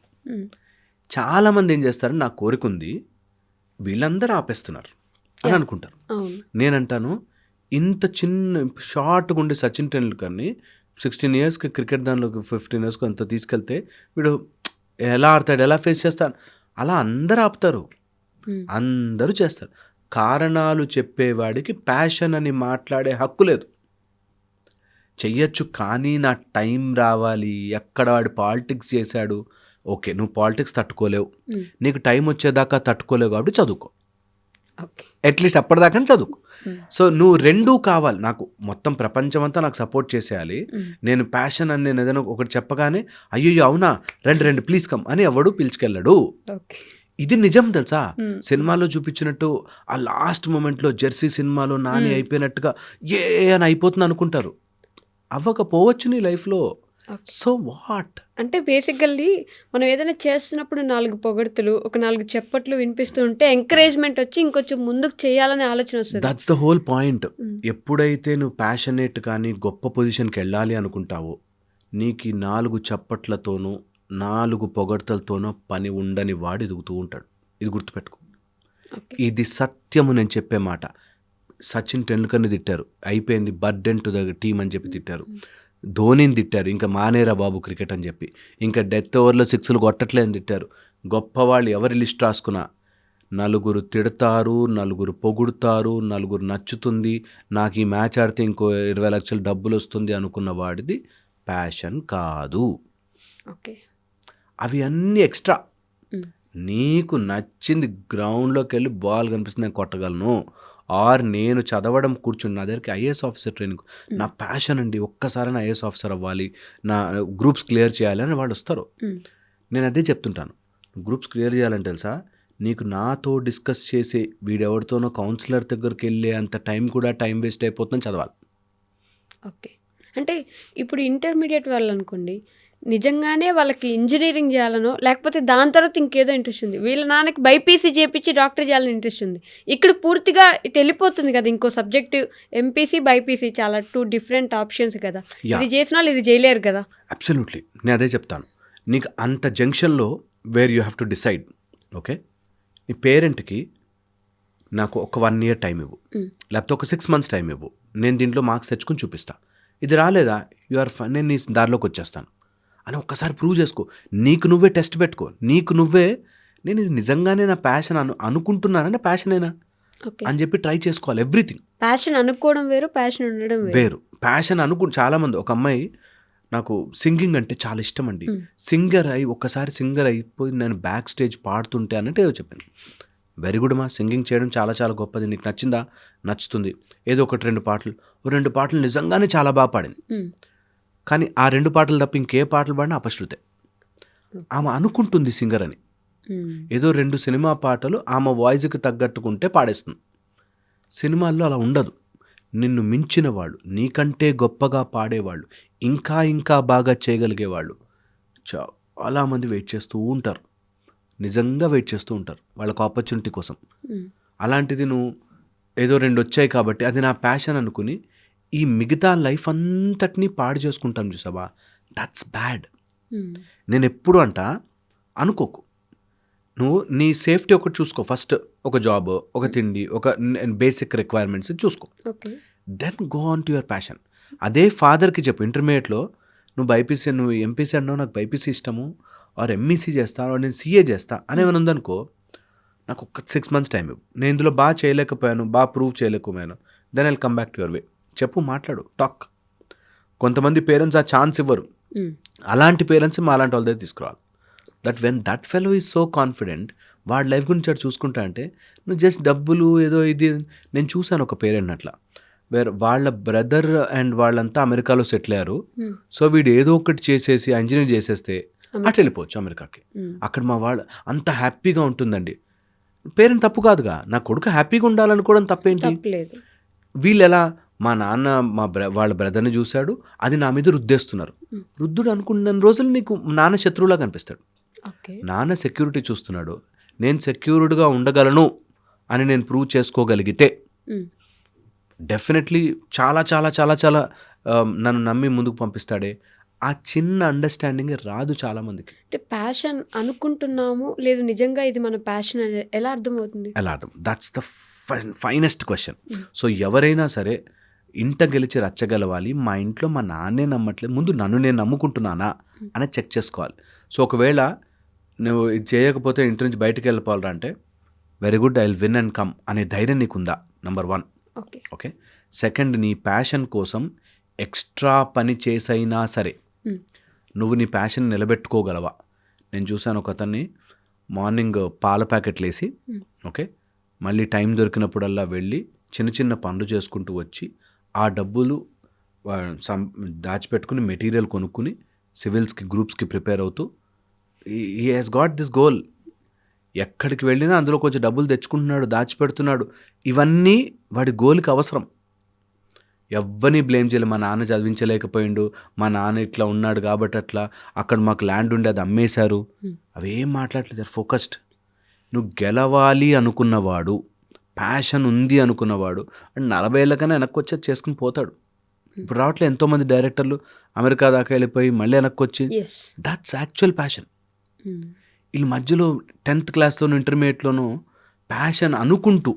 చాలామంది ఏం చేస్తారు, నాకు కోరిక ఉంది, వీళ్ళందరూ ఆపేస్తున్నారు అని అనుకుంటారు. నేనంటాను, ఇంత చిన్న షార్ట్గా ఉండే సచిన్ టెండూల్కర్ని 16 ఇయర్స్కి క్రికెట్ దానిలోకి 15 ఇయర్స్కి అంత తీసుకెళ్తే వీడు ఎలా ఆడతాడు, ఎలా ఫేస్ చేస్తాడు, అలా అందరూ ఆపుతారు, అందరూ చేస్తారు. కారణాలు చెప్పేవాడికి ప్యాషన్ అని మాట్లాడే హక్కు లేదు. చెయ్యొచ్చు, కానీ నా టైం రావాలి, ఎక్కడ వాడు పాలిటిక్స్ చేశాడు, ఓకే నువ్వు పాలిటిక్స్ తట్టుకోలేవు, నీకు టైం వచ్చేదాకా తట్టుకోలేవు, కాబట్టి చదువుకో, అట్లీస్ట్ అప్పటిదాకా చదువుకో. సో నువ్వు రెండూ కావాలి. నాకు మొత్తం ప్రపంచం అంతా నాకు సపోర్ట్ చేసేయాలి, నేను ప్యాషన్ అని నేను ఏదైనా ఒకటి చెప్పగానే అయ్యో అవునా రండి ప్లీజ్ కమ్ అని ఎవడు పిలుచుకెళ్ళడు. ఇది నిజం తెలుసా. సినిమాలో చూపించినట్టు ఆ లాస్ట్ మూమెంట్లో జెర్సీ సినిమాలో నాని అయిపోయినట్టుగా ఏ అని అయిపోతుంది అనుకుంటారు, అవ్వకపోవచ్చు నీ లైఫ్లో. సో వాట్ అంటే బేసికల్లీ మనం ఏదైనా చేస్తున్నప్పుడు 4 పొగడ్తలు, ఒక 4 చెప్పట్లు వినిపిస్తూ ఉంటే ఎంకరేజ్మెంట్ వచ్చి ఇంకొంచెం ముందుకు చేయాలనే ఆలోచన వస్తుంది. That's the whole point. ఎప్పుడైతే నువ్వు ప్యాషనేట్ కానీ గొప్ప పొజిషన్కి వెళ్ళాలి అనుకుంటావో, నీకు 4 చప్పట్లతోనూ 4 పొగడ్తలతోనో పని ఉండని వాడు ఎదుగుతూ ఉంటాడు. ఇది గుర్తుపెట్టుకో, ఇది సత్యము. నేను చెప్పే మాట. సచిన్ టెండూల్కర్ని తిట్టారు, అయిపోయింది, బర్డెన్ టు ద టీమ్ అని చెప్పి తిట్టారు. ధోనిని తిట్టారు, ఇంకా మానేరా బాబు క్రికెట్ అని చెప్పి, ఇంకా డెత్ ఓవర్లో 6లు కొట్టట్లే అని తిట్టారు. గొప్పవాళ్ళు ఎవరి లిస్ట్ రాసుకున్నా 4 తిడతారు, 4 పొగుడుతారు, 4 నచ్చుతుంది, నాకు ఈ మ్యాచ్ ఆడితే ఇంకో 20 లక్షలు డబ్బులు వస్తుంది అనుకున్న వాడిది ప్యాషన్ కాదు. అవి అన్నీ ఎక్స్ట్రా. నీకు నచ్చింది గ్రౌండ్లోకి వెళ్ళి బాల్ కనిపిస్తుంది నేను కొట్టగలను, ఆర్ నేను చదవడం కూర్చుని నా దగ్గరికి ఐఏఎస్ ఆఫీసర్ ట్రైనింగ్, నా ప్యాషన్ అండి, ఒక్కసారి నా ఐఏఎస్ ఆఫీసర్ అవ్వాలి, నా గ్రూప్స్ క్లియర్ చేయాలి అని వాళ్ళు వస్తారు. నేను అదే చెప్తుంటాను, గ్రూప్స్ క్లియర్ చేయాలని తెలుసా, నీకు నాతో డిస్కస్ చేసే వీడెవరితోనో కౌన్సిలర్ దగ్గరికి వెళ్ళే అంత టైం కూడా టైం వేస్ట్ అయిపోతుందని చదవాలి. ఓకే. అంటే ఇప్పుడు ఇంటర్మీడియట్ వాళ్ళు అనుకోండి, నిజంగానే వాళ్ళకి ఇంజనీరింగ్ చేయాలనో లేకపోతే దాని తర్వాత ఇంకేదో ఇంట్రెస్ట్ ఉంది, వీళ్ళ నాన్నకి బైపీసీ చేపించి డాక్టర్ చేయాలని ఇంట్రెస్ట్ ఉంది, ఇక్కడ పూర్తిగా ఇటు వెళ్ళిపోతుంది కదా ఇంకో సబ్జెక్ట్, ఎంపీసీ బైపీసీ చాలా 2 డిఫరెంట్ ఆప్షన్స్ కదా, ఇది చేసిన వాళ్ళు ఇది చేయలేరు కదా. అబ్సల్యూట్లీ, నేను అదే చెప్తాను. నీకు అంత జంక్షన్లో where you have to decide. Okay, నీ పేరెంట్కి నాకు ఒక 1 year టైం ఇవ్వు, లేకపోతే ఒక 6 months టైం ఇవ్వు, నేను దీంట్లో మార్క్స్ తెచ్చుకొని చూపిస్తా, ఇది రాలేదా నేను నీ దారిలోకి వచ్చేస్తాను అని ఒక్కసారి ప్రూవ్ చేసుకో. నీకు నువ్వే టెస్ట్ పెట్టుకో, నీకు నువ్వే నేను ఇది నిజంగానే నా ప్యాషన్ అనుకుంటున్నానంటే ప్యాషనేనా, ఓకే. అని చెప్పి ట్రై చేసుకోవాలి ఎవ్రీథింగ్. ప్యాషన్ అనుకోవడం వేరు, ప్యాషన్ ఉండడం వేరు. వేరు ప్యాషన్ చాలామంది, ఒక అమ్మాయి నాకు సింగింగ్ అంటే చాలా ఇష్టం అండి, సింగర్ అయి ఒక్కసారి సింగర్ అయిపోయి నేను బ్యాక్ స్టేజ్ పాడుతుంటే అన్నట్టు ఏదో చెప్పాను. వెరీ గుడ్ మా, సింగింగ్ చేయడం చాలా చాలా గొప్పది, నీకు నచ్చిందా? నచ్చుతుంది. ఏదో ఒకటి 2 పాటలు నిజంగానే చాలా బాగా పాడింది. కానీ ఆ 2 పాటలు తప్ప ఇంకే పాటలు పాడినా అపశృతే. ఆమె అనుకుంటుంది సింగర్ అని. ఏదో 2 సినిమా పాటలు ఆమె వాయిస్కి తగ్గట్టుకుంటే పాడేస్తుంది. సినిమాల్లో అలా ఉండదు. నిన్ను మించిన వాళ్ళు, నీకంటే గొప్పగా పాడేవాళ్ళు, ఇంకా ఇంకా బాగా చేయగలిగేవాళ్ళు చాలామంది వెయిట్ చేస్తూ ఉంటారు. నిజంగా వెయిట్ చేస్తూ ఉంటారు వాళ్ళకి ఆపర్చునిటీ కోసం. అలాంటిది నువ్వు ఏదో 2 వచ్చాయి కాబట్టి అది నా ప్యాషన్ అనుకుని ఈ మిగతా లైఫ్ అంతటినీ పాడు చేసుకుంటాను చూసావా, దట్స్ బ్యాడ్. నేను ఎప్పుడు అనుకోకు, నువ్వు నీ సేఫ్టీ ఒకటి చూసుకో ఫస్ట్. ఒక జాబ్, ఒక తిండి, ఒక బేసిక్ రిక్వైర్మెంట్స్ చూసుకో. Then go on to your passion. అదే ఫాదర్కి చెప్పు, ఇంటర్మీడియట్లో నువ్వు బైపీసీ, నువ్వు ఎంపీసీ అన్నావు, నాకు బైపీసీ ఇష్టము, ఆర్ ఎంఈసీ చేస్తా, నేను సీఏ చేస్తా అనేమైనా ఉందనుకో, నాకు ఒక 6 months టైం ఇవ్వు, నేను ఇందులో బాగా చేయలేకపోయాను, బాగా ప్రూవ్ చేయలేకపోయాను, then I come back to your way. చెప్పు, మాట్లాడు, టాక్. కొంతమంది పేరెంట్స్ ఆ ఛాన్స్ ఇవ్వరు. అలాంటి పేరెంట్స్ మా అలాంటి వాళ్ళ దగ్గర తీసుకురావాలి. That when that fellow is so confident, వాడి లైఫ్ గురించి అటు చూసుకుంటా అంటే నువ్వు జస్ట్ డబ్బులు ఏదో ఇది. నేను చూశాను ఒక పేరెంట్ అట్లా, వేరే వాళ్ళ బ్రదర్ అండ్ వాళ్ళంతా అమెరికాలో సెటిల్ అయ్యారు. సో వీడు ఏదో ఒకటి చేసేసి ఇంజనీర్ చేసేస్తే అట్లా వెళ్ళిపోవచ్చు అమెరికాకి. అక్కడ మా వాళ్ళు అంత హ్యాపీగా ఉంటుందండి. పేరెంట్ తప్పు కాదుగా, నా కొడుకు హ్యాపీగా ఉండాలనుకోవడం తప్పేంటి? వీళ్ళు ఎలా, మా నాన్న వాళ్ళ బ్రదర్ని చూశాడు, అది నా మీద రుద్దేస్తున్నారు. రుద్దుడు అనుకున్న రోజులు నీకు నాన్న శత్రువులా కనిపిస్తాడు. నాన్న సెక్యూరిటీ చూస్తున్నాడు, నేను సెక్యూర్డ్గా ఉండగలను అని నేను ప్రూవ్ చేసుకోగలిగితే డెఫినెట్లీ చాలా చాలా చాలా చాలా నన్ను నమ్మి ముందుకు పంపిస్తాడే. ఆ చిన్న అండర్స్టాండింగ్ రాదు చాలామందికి. అంటే ప్యాషన్ అనుకుంటున్నాము, లేదు నిజంగా ఇది మన ప్యాషన్ ఎలా అర్థమవుతుంది? ఎలా అర్థం? That's the finest question. So ఎవరైనా సరే ఇంట గెలిచి రచ్చగలవాలి, మా ఇంట్లో మా నాన్నే నమ్మట్లేదు, ముందు నన్ను నేను నమ్ముకుంటున్నానా అనేది చెక్ చేసుకోవాలి. సో ఒకవేళ నువ్వు ఇది చేయకపోతే ఇంటి నుంచి బయటకు వెళ్ళిపోవాలా అంటే very good, I will win and come అనే ధైర్యం నీకుందా? నెంబర్ 1. ఓకే. సెకండ్, నీ ప్యాషన్ కోసం ఎక్స్ట్రా పని చేసైనా సరే నువ్వు నీ ప్యాషన్ నిలబెట్టుకోగలవా? నేను చూశాను ఒక అతన్ని, మార్నింగ్ పాల ప్యాకెట్లు వేసి, ఓకే, మళ్ళీ టైం దొరికినప్పుడల్లా వెళ్ళి చిన్న చిన్న పనులు చేసుకుంటూ వచ్చి ఆ డబ్బులు దాచిపెట్టుకుని మెటీరియల్ కొనుక్కుని సివిల్స్కి గ్రూప్స్కి ప్రిపేర్ అవుతూ he has got this goal. ఎక్కడికి వెళ్ళినా అందులో కొంచెం డబ్బులు తెచ్చుకుంటున్నాడు, దాచిపెడుతున్నాడు. ఇవన్నీ వాడి గోల్కి అవసరం. ఎవ్వరిని బ్లేమ్ చేయలేదు. మా నాన్న చదివించలేకపోయిండు, మా నాన్న ఇట్లా ఉన్నాడు కాబట్టి అట్లా, అక్కడ మాకు ల్యాండ్ ఉండి అది అమ్మేశారు, అవేం మాట్లాడలేదు. ఫోకస్డ్. నువ్వు గెలవాలి అనుకున్నవాడు, ప్యాషన్ ఉంది అనుకున్నవాడు అండ్ 40 ఏళ్ళకైనా వెనక్కి వచ్చి చేసుకుని పోతాడు. ఇప్పుడు రావట్లేదు ఎంతోమంది డైరెక్టర్లు అమెరికా దాకా వెళ్ళిపోయి మళ్ళీ వెనక్కి వచ్చి, దట్స్ యాక్చువల్ ప్యాషన్. వీళ్ళ మధ్యలో 10th క్లాస్లోనూ ఇంటర్మీడియట్లోనూ ప్యాషన్ అనుకుంటూ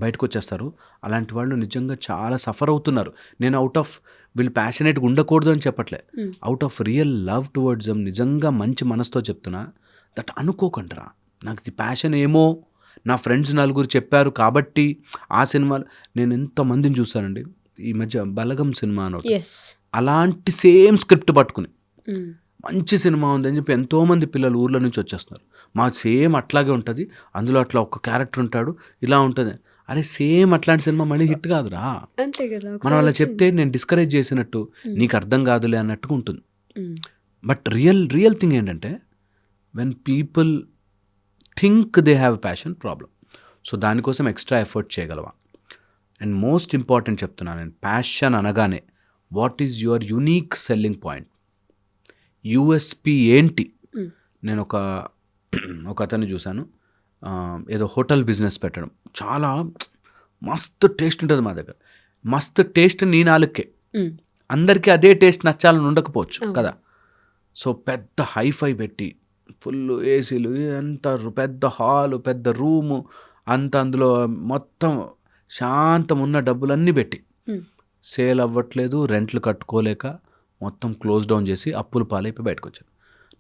బయటకు వచ్చేస్తారు. అలాంటి వాళ్ళు నిజంగా చాలా సఫర్ అవుతున్నారు. నేను అవుట్ ఆఫ్ వీళ్ళు ప్యాషనేట్గా ఉండకూడదు అని చెప్పట్లే, out of real love towards them, నిజంగా మంచి మనసుతో చెప్తున్నా. దట్ అనుకోకండిరా, నాకు ఇది ప్యాషన్ ఏమో, నా ఫ్రెండ్స్ 4 చెప్పారు కాబట్టి ఆ సినిమాలు. నేను ఎంతమందిని చూస్తానండి ఈ మధ్య, బలగం సినిమా అని, అలాంటి సేమ్ స్క్రిప్ట్ పట్టుకుని మంచి సినిమా ఉందని చెప్పి ఎంతోమంది పిల్లలు ఊర్ల నుంచి వచ్చేస్తున్నారు. మా సేమ్ అట్లాగే ఉంటుంది, అందులో అట్లా ఒక క్యారెక్టర్ ఉంటాడు, ఇలా ఉంటుంది. అరే సేమ్ అట్లాంటి సినిమా మళ్ళీ హిట్ కాదురా. మనం అలా చెప్తే నేను డిస్కరేజ్ చేసినట్టు, నీకు అర్థం కాదులే అన్నట్టుగా ఉంటుంది. బట్ రియల్ థింగ్ ఏంటంటే, when people think they have passion, problem. So దానికోసం ఎక్స్ట్రా ఎఫర్ట్ చేయగలవా? అండ్ మోస్ట్ ఇంపార్టెంట్ చెప్తున్నాను నేను, ప్యాషన్ అనగానే what is your unique selling point, USP ఏంటి? నేను ఒక అతన్ని చూశాను, ఏదో హోటల్ బిజినెస్ పెట్టడం, చాలా మస్తు టేస్ట్ ఉంటుంది మా దగ్గర. మస్తు టేస్ట్ నీ నాలుకే, అందరికీ అదే టేస్ట్ నచ్చాలని ఉండకపోవచ్చు కదా. సో పెద్ద హైఫై పెట్టి, ఫుల్ ఏసీలు, ఎంత పెద్ద హాలు, పెద్ద రూము అంత, అందులో మొత్తం శాంతం ఉన్న డబ్బులన్నీ పెట్టి సేల్ అవ్వట్లేదు, రెంట్లు కట్టుకోలేక మొత్తం క్లోజ్ డౌన్ చేసి అప్పులు పాలైపోయి బయటకు వచ్చాను.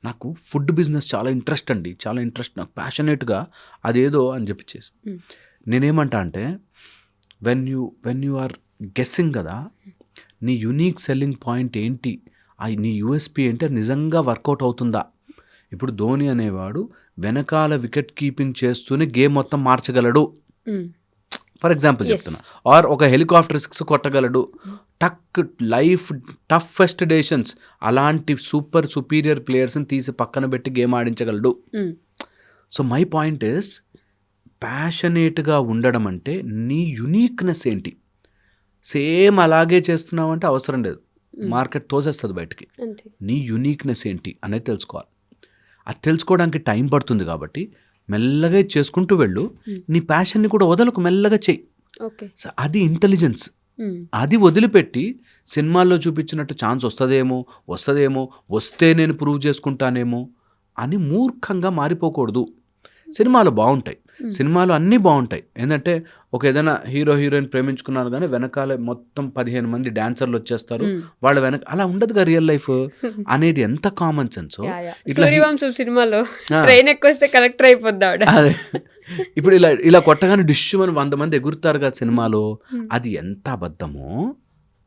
నాకు ఫుడ్ బిజినెస్ చాలా ఇంట్రెస్ట్ అండి, చాలా ఇంట్రెస్ట్, నాకు ప్యాషనేట్గా అదేదో అని చెప్పిచ్చేసి నేనేమంటా అంటే వెన్ యూ ఆర్ గెస్సింగ్ కదా, నీ యునీక్ సెల్లింగ్ పాయింట్ ఏంటి, నీ యూఎస్పీ ఏంటి, అది నిజంగా వర్కౌట్ అవుతుందా. ఇప్పుడు ధోని అనేవాడు వెనకాల వికెట్ కీపింగ్ చేస్తూనే గేమ్ మొత్తం మార్చగలడు, ఫర్ ఎగ్జాంపుల్ చెప్తున్నా. ఆర్ ఒక హెలికాప్టర్ 6 కొట్టగలడు, లైఫ్ టఫెస్ట్ డెసిషన్స్, అలాంటి సుపీరియర్ ప్లేయర్స్ని తీసి పక్కన పెట్టి గేమ్ ఆడించగలడు. సో మై పాయింట్ ఇస్, ప్యాషనేట్గా ఉండడం అంటే నీ యునీక్నెస్ ఏంటి. సేమ్ అలాగే చేస్తున్నావు అంటే అవసరం లేదు, మార్కెట్ తోసేస్తుంది బయటికి. నీ యునీక్నెస్ ఏంటి అనేది తెలుసుకోవాలి. అది తెలుసుకోవడానికి టైం పడుతుంది కాబట్టి మెల్లగా చేసుకుంటూ వెళ్ళు. నీ ప్యాషన్ని కూడా వదలకు, మెల్లగా చెయ్యి. సో అది ఇంటెలిజెన్స్. అది వదిలిపెట్టి సినిమాల్లో చూపించినట్టు ఛాన్స్ వస్తుందేమో, వస్తే నేను ప్రూవ్ చేసుకుంటానేమో అని మూర్ఖంగా మారిపోకూడదు. సినిమాలు బాగుంటాయి, సినిమాలు అన్నీ బాగుంటాయి. ఏంటంటే ఏదైనా హీరో హీరోయిన్ ప్రేమించుకున్నారు కానీ వెనకాల మొత్తం 15 మంది డాన్సర్లు వచ్చేస్తారు, వాళ్ళ వెనక అలా ఉండదుగా రియల్ లైఫ్ అనేది. ఎంత కామన్ సెన్స్. సూర్యవంశం సినిమాలో ట్రైన్ ఎక్కువస్తే కలెక్టర్ అయిపోద్దాడు. ఇప్పుడు ఇలా కొట్టగానే డిష్ అని 100 మంది ఎగురుతారు కదా సినిమాలో, అది ఎంత అబద్ధమో.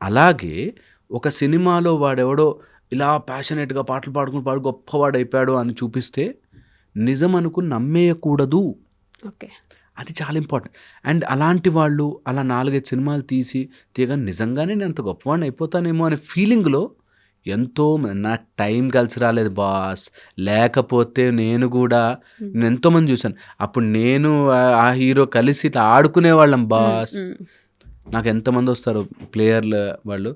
అలాగే ఒక సినిమాలో వాడెవడో ఇలా ప్యాషనేట్గా పాటలు పాడుకుని గొప్పవాడు అయిపోయాడు అని చూపిస్తే నిజం అనుకుని నమ్మేయకూడదు. అది చాలా ఇంపార్టెంట్. అండ్ అలాంటి వాళ్ళు అలా 4-5 సినిమాలు తీయగా నిజంగానే నేను అంత గొప్పవాడిని అయిపోతానేమో అనే ఫీలింగ్లో నాకు టైం కలిసి రాలేదు బాస్, లేకపోతే నేను ఎంతోమంది చూశాను. అప్పుడు నేను ఆ హీరో కలిసి ఇట్లా ఆడుకునేవాళ్ళం బాస్. నాకు ఎంతమంది వస్తారు ప్లేయర్లు, వాళ్ళు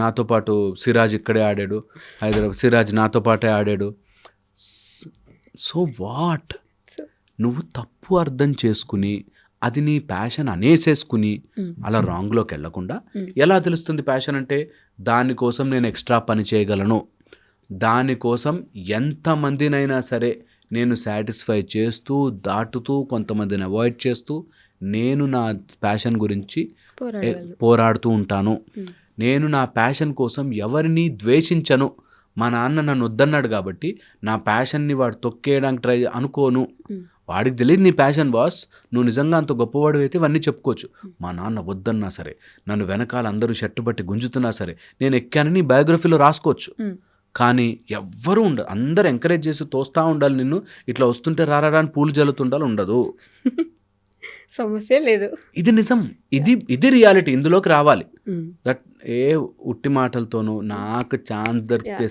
నాతో పాటు సిరాజ్ ఇక్కడే ఆడాడు, హైదరాబాద్ సిరాజ్ నాతో పాటే ఆడాడు. సో వాట్, నువ్వు తప్పు అర్థం చేసుకుని అది నీ ప్యాషన్ అనేసేసుకుని అలా రాంగ్లోకి వెళ్ళకుండా, ఎలా తెలుస్తుంది ప్యాషన్ అంటే, దానికోసం నేను ఎక్స్ట్రా పని చేయగలను, దానికోసం ఎంతమందినైనా సరే నేను సాటిస్ఫై చేస్తూ దాటుతూ కొంతమందిని అవాయిడ్ చేస్తూ నేను నా ప్యాషన్ గురించి పోరాడుతూ ఉంటాను. నేను నా ప్యాషన్ కోసం ఎవరిని ద్వేషించను. మా నాన్న నన్ను వద్దన్నాడు కాబట్టి నా ప్యాషన్ని వాడు తొక్కేయడానికి అనుకోను. వాడికి తెలియదు నీ ప్యాషన్ బాస్, నువ్వు నిజంగా అంత గొప్పవాడు అయితే ఇవన్నీ చెప్పుకోవచ్చు. మా నాన్న వద్దన్నా సరే, నన్ను వెనకాల అందరూ షర్టు బట్టి గుంజుతున్నా సరే నేను ఎక్కానని బయోగ్రఫీలో రాసుకోవచ్చు. కానీ ఎవ్వరూ ఉండదు, అందరూ ఎంకరేజ్ చేసి తోస్తూ ఉండాలి నిన్ను, ఇట్లా వస్తుంటే రారా అని పూలు జల్లుతుండాలి, ఉండదు. సమస్య లేదు. ఇది నిజం, ఇది రియాలిటీ. ఇందులోకి రావాలి. దట్ ఉట్టి మాటలతోనూ నాకు ఛాన్స్ దొరికితే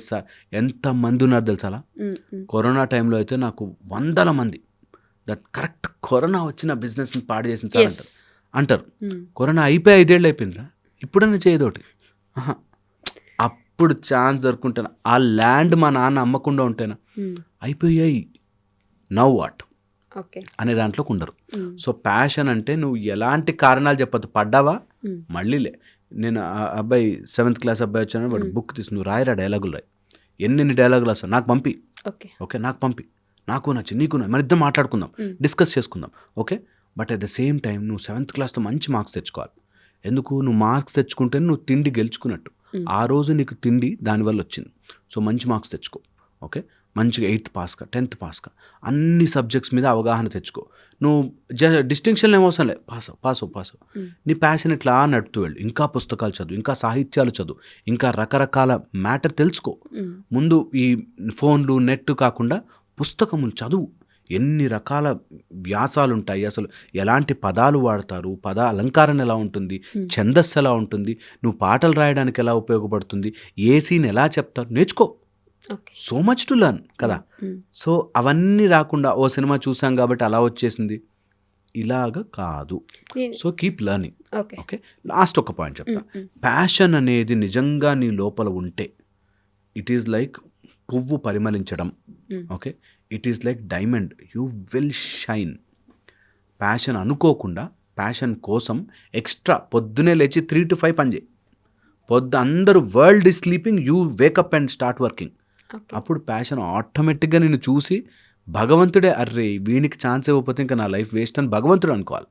ఎంతమంది ఉన్నారు తెలుసా. అలా కరోనా టైంలో అయితే నాకు 100 మంది దట్ కరెక్ట్ కరోనా వచ్చిన బిజినెస్ని పాడు చేసిన సార్ అంటారు. కరోనా అయిపోయి 5 ఏళ్ళు అయిపోయిందిరా, ఇప్పుడన్నా చేయదోటి. అప్పుడు ఛాన్స్ దొరుకుంటాను, ఆ ల్యాండ్ మా నాన్న అమ్మకుండా ఉంటేనా, అయిపోయాయి, నౌ వాట్ అనే దాంట్లోకి ఉండరు. సో ప్యాషన్ అంటే నువ్వు ఎలాంటి కారణాలు చెప్పద్దు, పడ్డావా మళ్ళీలే. నేను అబ్బాయి 7th క్లాస్ అబ్బాయి వచ్చాను, వాడు బుక్ తీసి నువ్వు రాయిరా, డైలాగులు రాయి, ఎన్ని డైలాగులు వస్తావు నాకు పంపి, ఓకే నాకు పంపి, నాకు నచ్చి నీకు మన ఇద్దరం మాట్లాడుకుందాం, డిస్కస్ చేసుకుందాం, okay. But at the same time నువ్వు 7th క్లాస్తో మంచి మార్క్స్ తెచ్చుకోవాలి. ఎందుకు, నువ్వు మార్క్స్ తెచ్చుకుంటే నువ్వు తిండి గెలుచుకున్నట్టు. ఆ రోజు నీకు తిండి దానివల్ల వచ్చింది. సో మంచి మార్క్స్ తెచ్చుకో, ఓకే. మంచిగా 8th పాస్గా 10th పాస్గా అన్ని సబ్జెక్ట్స్ మీద అవగాహన తెచ్చుకో. నువ్వు డిస్టింక్షన్లు ఏమవసరం లేదు, పాస్. నీ ప్యాషన్ ఇట్లా నడుపుతూ వెళ్ళు. ఇంకా పుస్తకాలు చదువు, ఇంకా సాహిత్యాలు చదువు, ఇంకా రకరకాల మ్యాటర్ తెలుసుకో. ముందు ఈ ఫోన్లు నెట్ కాకుండా పుస్తకములు చదువు. ఎన్ని రకాల వ్యాసాలు ఉంటాయి, అసలు ఎలాంటి పదాలు వాడతారు, పద అలంకారం ఎలా ఉంటుంది, ఛందస్సు ఎలా ఉంటుంది, నువ్వు పాటలు రాయడానికి ఎలా ఉపయోగపడుతుంది, ఏ సీన్ ఎలా చెప్తారు, నేర్చుకో. సో మచ్ టు లర్న్ కదా. సో అవన్నీ రాకుండా ఓ సినిమా చూసాం కాబట్టి అలా వచ్చేసింది, ఇలాగ కాదు. So keep learning, okay. Last ఒక పాయింట్ చెప్తా. ప్యాషన్ అనేది నిజంగా నీ లోపల ఉంటే ఇట్ ఈజ్ లైక్ పువ్వు పరిమళించడం, okay. It is like diamond, you will shine. Passion అనుకోకుండా ప్యాషన్ కోసం ఎక్స్ట్రా పొద్దునే లేచి 3 to 5 పని చేయి. అందరూ world is sleeping, you wake up and start working. అప్పుడు ప్యాషన్ ఆటోమేటిక్గా నిన్ను చూసి భగవంతుడే, అర్రే వీనికి ఛాన్స్ ఇవ్వకపోతే ఇంకా నా లైఫ్ వేస్ట్ అని భగవంతుడు అనుకోవాలి.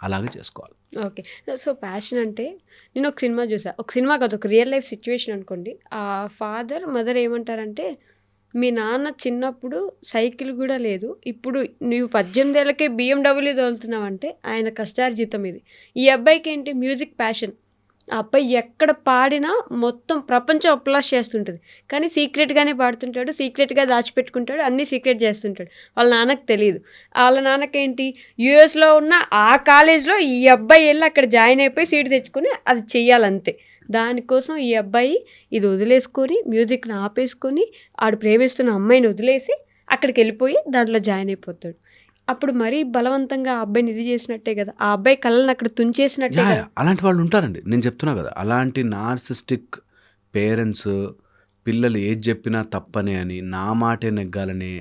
అలాగే చేసుకోవాలి. ఓకే. సో ప్యాషన్ అంటే, నేను ఒక సినిమా చూసా, ఒక సినిమా కాదు, ఒక రియల్ లైఫ్ సిచ్యువేషన్ అనుకోండి. ఆ ఫాదర్ మదర్ ఏమంటారంటే, మీ నాన్న చిన్నప్పుడు సైకిల్ కూడా లేదు, ఇప్పుడు నువ్వు 18 ఏళ్ళకే BMW తోలుతున్నావు అంటే ఆయన కష్టార్జితం ఇది. ఈ అబ్బాయికి ఏంటి మ్యూజిక్ ప్యాషన్. ఆ అబ్బాయి ఎక్కడ పాడినా మొత్తం ప్రపంచం అప్లాస్ చేస్తుంటుంది, కానీ సీక్రెట్గానే పాడుతుంటాడు, సీక్రెట్గా దాచిపెట్టుకుంటాడు, అన్నీ సీక్రెట్ చేస్తుంటాడు. వాళ్ళ నాన్నకు తెలియదు. వాళ్ళ నాన్నకేంటి యూఎస్లో ఉన్న ఆ కాలేజ్లో ఈ అబ్బాయి వెళ్ళి అక్కడ జాయిన్ అయిపోయి సీట్ తెచ్చుకొని అది చెయ్యాలంతే. దానికోసం ఈ అబ్బాయి ఇది వదిలేసుకొని మ్యూజిక్ని ఆపేసుకొని ఆడు ప్రేమిస్తున్న అమ్మాయిని వదిలేసి అక్కడికి వెళ్ళిపోయి దాంట్లో జాయిన్ అయిపోతాడు. అప్పుడు మరీ బలవంతంగా ఆ అబ్బాయిని ఇది చేసినట్టే కదా, ఆ అబ్బాయి కళ్ళని అక్కడ తుంచేసినట్టే కదా. అలాంటి వాళ్ళు ఉంటారండి, నేను చెప్తున్నా కదా. అలాంటి నార్సిస్టిక్ పేరెంట్స్ పిల్లలు ఏది చెప్పినా తప్పనే అని, నా మాటే నెగ్గాలని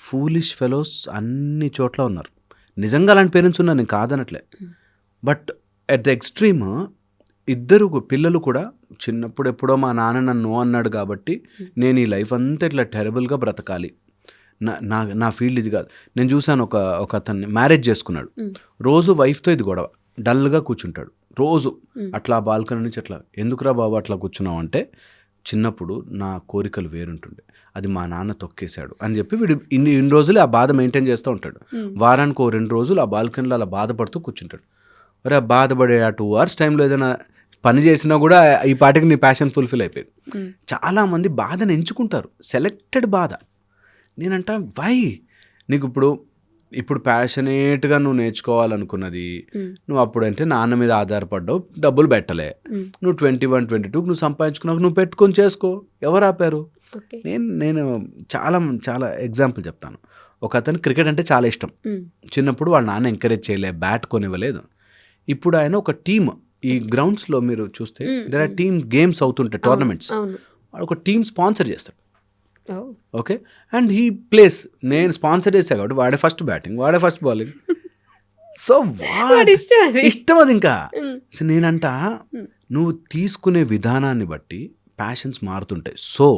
ఫూలిష్ ఫెలోస్ అన్ని చోట్ల ఉన్నారు. నిజంగా అలాంటి పేరెంట్స్ ఉన్నారు, నేను కాదనట్లే. బట్ ఎట్ ద ఎక్స్ట్రీమ్ ఇద్దరు పిల్లలు కూడా చిన్నప్పుడు ఎప్పుడో మా నాన్న నన్ను అన్నాడు కాబట్టి నేను ఈ లైఫ్ అంతా ఇట్లా టెరబుల్గా బ్రతకాలి, నా ఫీల్డ్ ఇది కాదు. నేను చూశాను ఒక అతన్ని మ్యారేజ్ చేసుకున్నాడు, రోజు వైఫ్తో ఇది గొడవ, డల్గా కూర్చుంటాడు రోజు అట్లా బాల్కనీ నుంచి అట్లా. ఎందుకురా బాబు అట్లా కూర్చున్నావు అంటే, చిన్నప్పుడు నా కోరికలు వేరుంటుండే, అది మా నాన్న తొక్కేశాడు అని చెప్పి వీడు ఇన్ని రోజులు ఆ బాధ మెయింటైన్ చేస్తూ ఉంటాడు. వారానికి 2 రోజులు ఆ బాల్కనీలో అలా బాధపడుతూ కూర్చుంటాడు. మరి ఆ బాధపడే ఆ 2 hours టైంలో ఏదైనా పని చేసినా కూడా ఈ పాటికి నీ ప్యాషన్ ఫుల్ఫిల్ అయిపోయింది. చాలామంది బాధను ఎంచుకుంటారు, సెలెక్టెడ్ బాధ. నేనంట వై నీకు ఇప్పుడు ప్యాషనేట్గా నువ్వు నేర్చుకోవాలనుకున్నది, నువ్వు అప్పుడంటే నాన్న మీద ఆధారపడ్డావు, డబ్బులు పెట్టలే, నువ్వు 21, 22 నువ్వు సంపాదించుకున్నావు, నువ్వు పెట్టుకొని చేసుకో, ఎవరు ఆపారు? నేను చాలా చాలా ఎగ్జాంపుల్ చెప్తాను. ఒక అతను క్రికెట్ అంటే చాలా ఇష్టం, చిన్నప్పుడు వాళ్ళ నాన్న ఎంకరేజ్ చేయలే, బ్యాట్ కొనివ్వలేదు. ఇప్పుడు ఆయన ఒక టీమ్, ఈ గ్రౌండ్స్లో మీరు చూస్తే దేర్ ఆర్ టీమ్ గేమ్స్ అవుతుంటాయి, టోర్నమెంట్స్, వాడు ఒక టీమ్ స్పాన్సర్ చేస్తాడు. ఓకే, అండ్ హీ ప్లేస్, నేను స్పాన్సర్ చేసా కాబట్టి వాడే ఫస్ట్ బ్యాటింగ్, వాడే ఫస్ట్ బౌలింగ్. సో ఇష్టం అది ఇంకా. సో నేనంట నువ్వు తీసుకునే విధానాన్ని బట్టి ప్యాషన్స్ మారుతుంటాయి. సో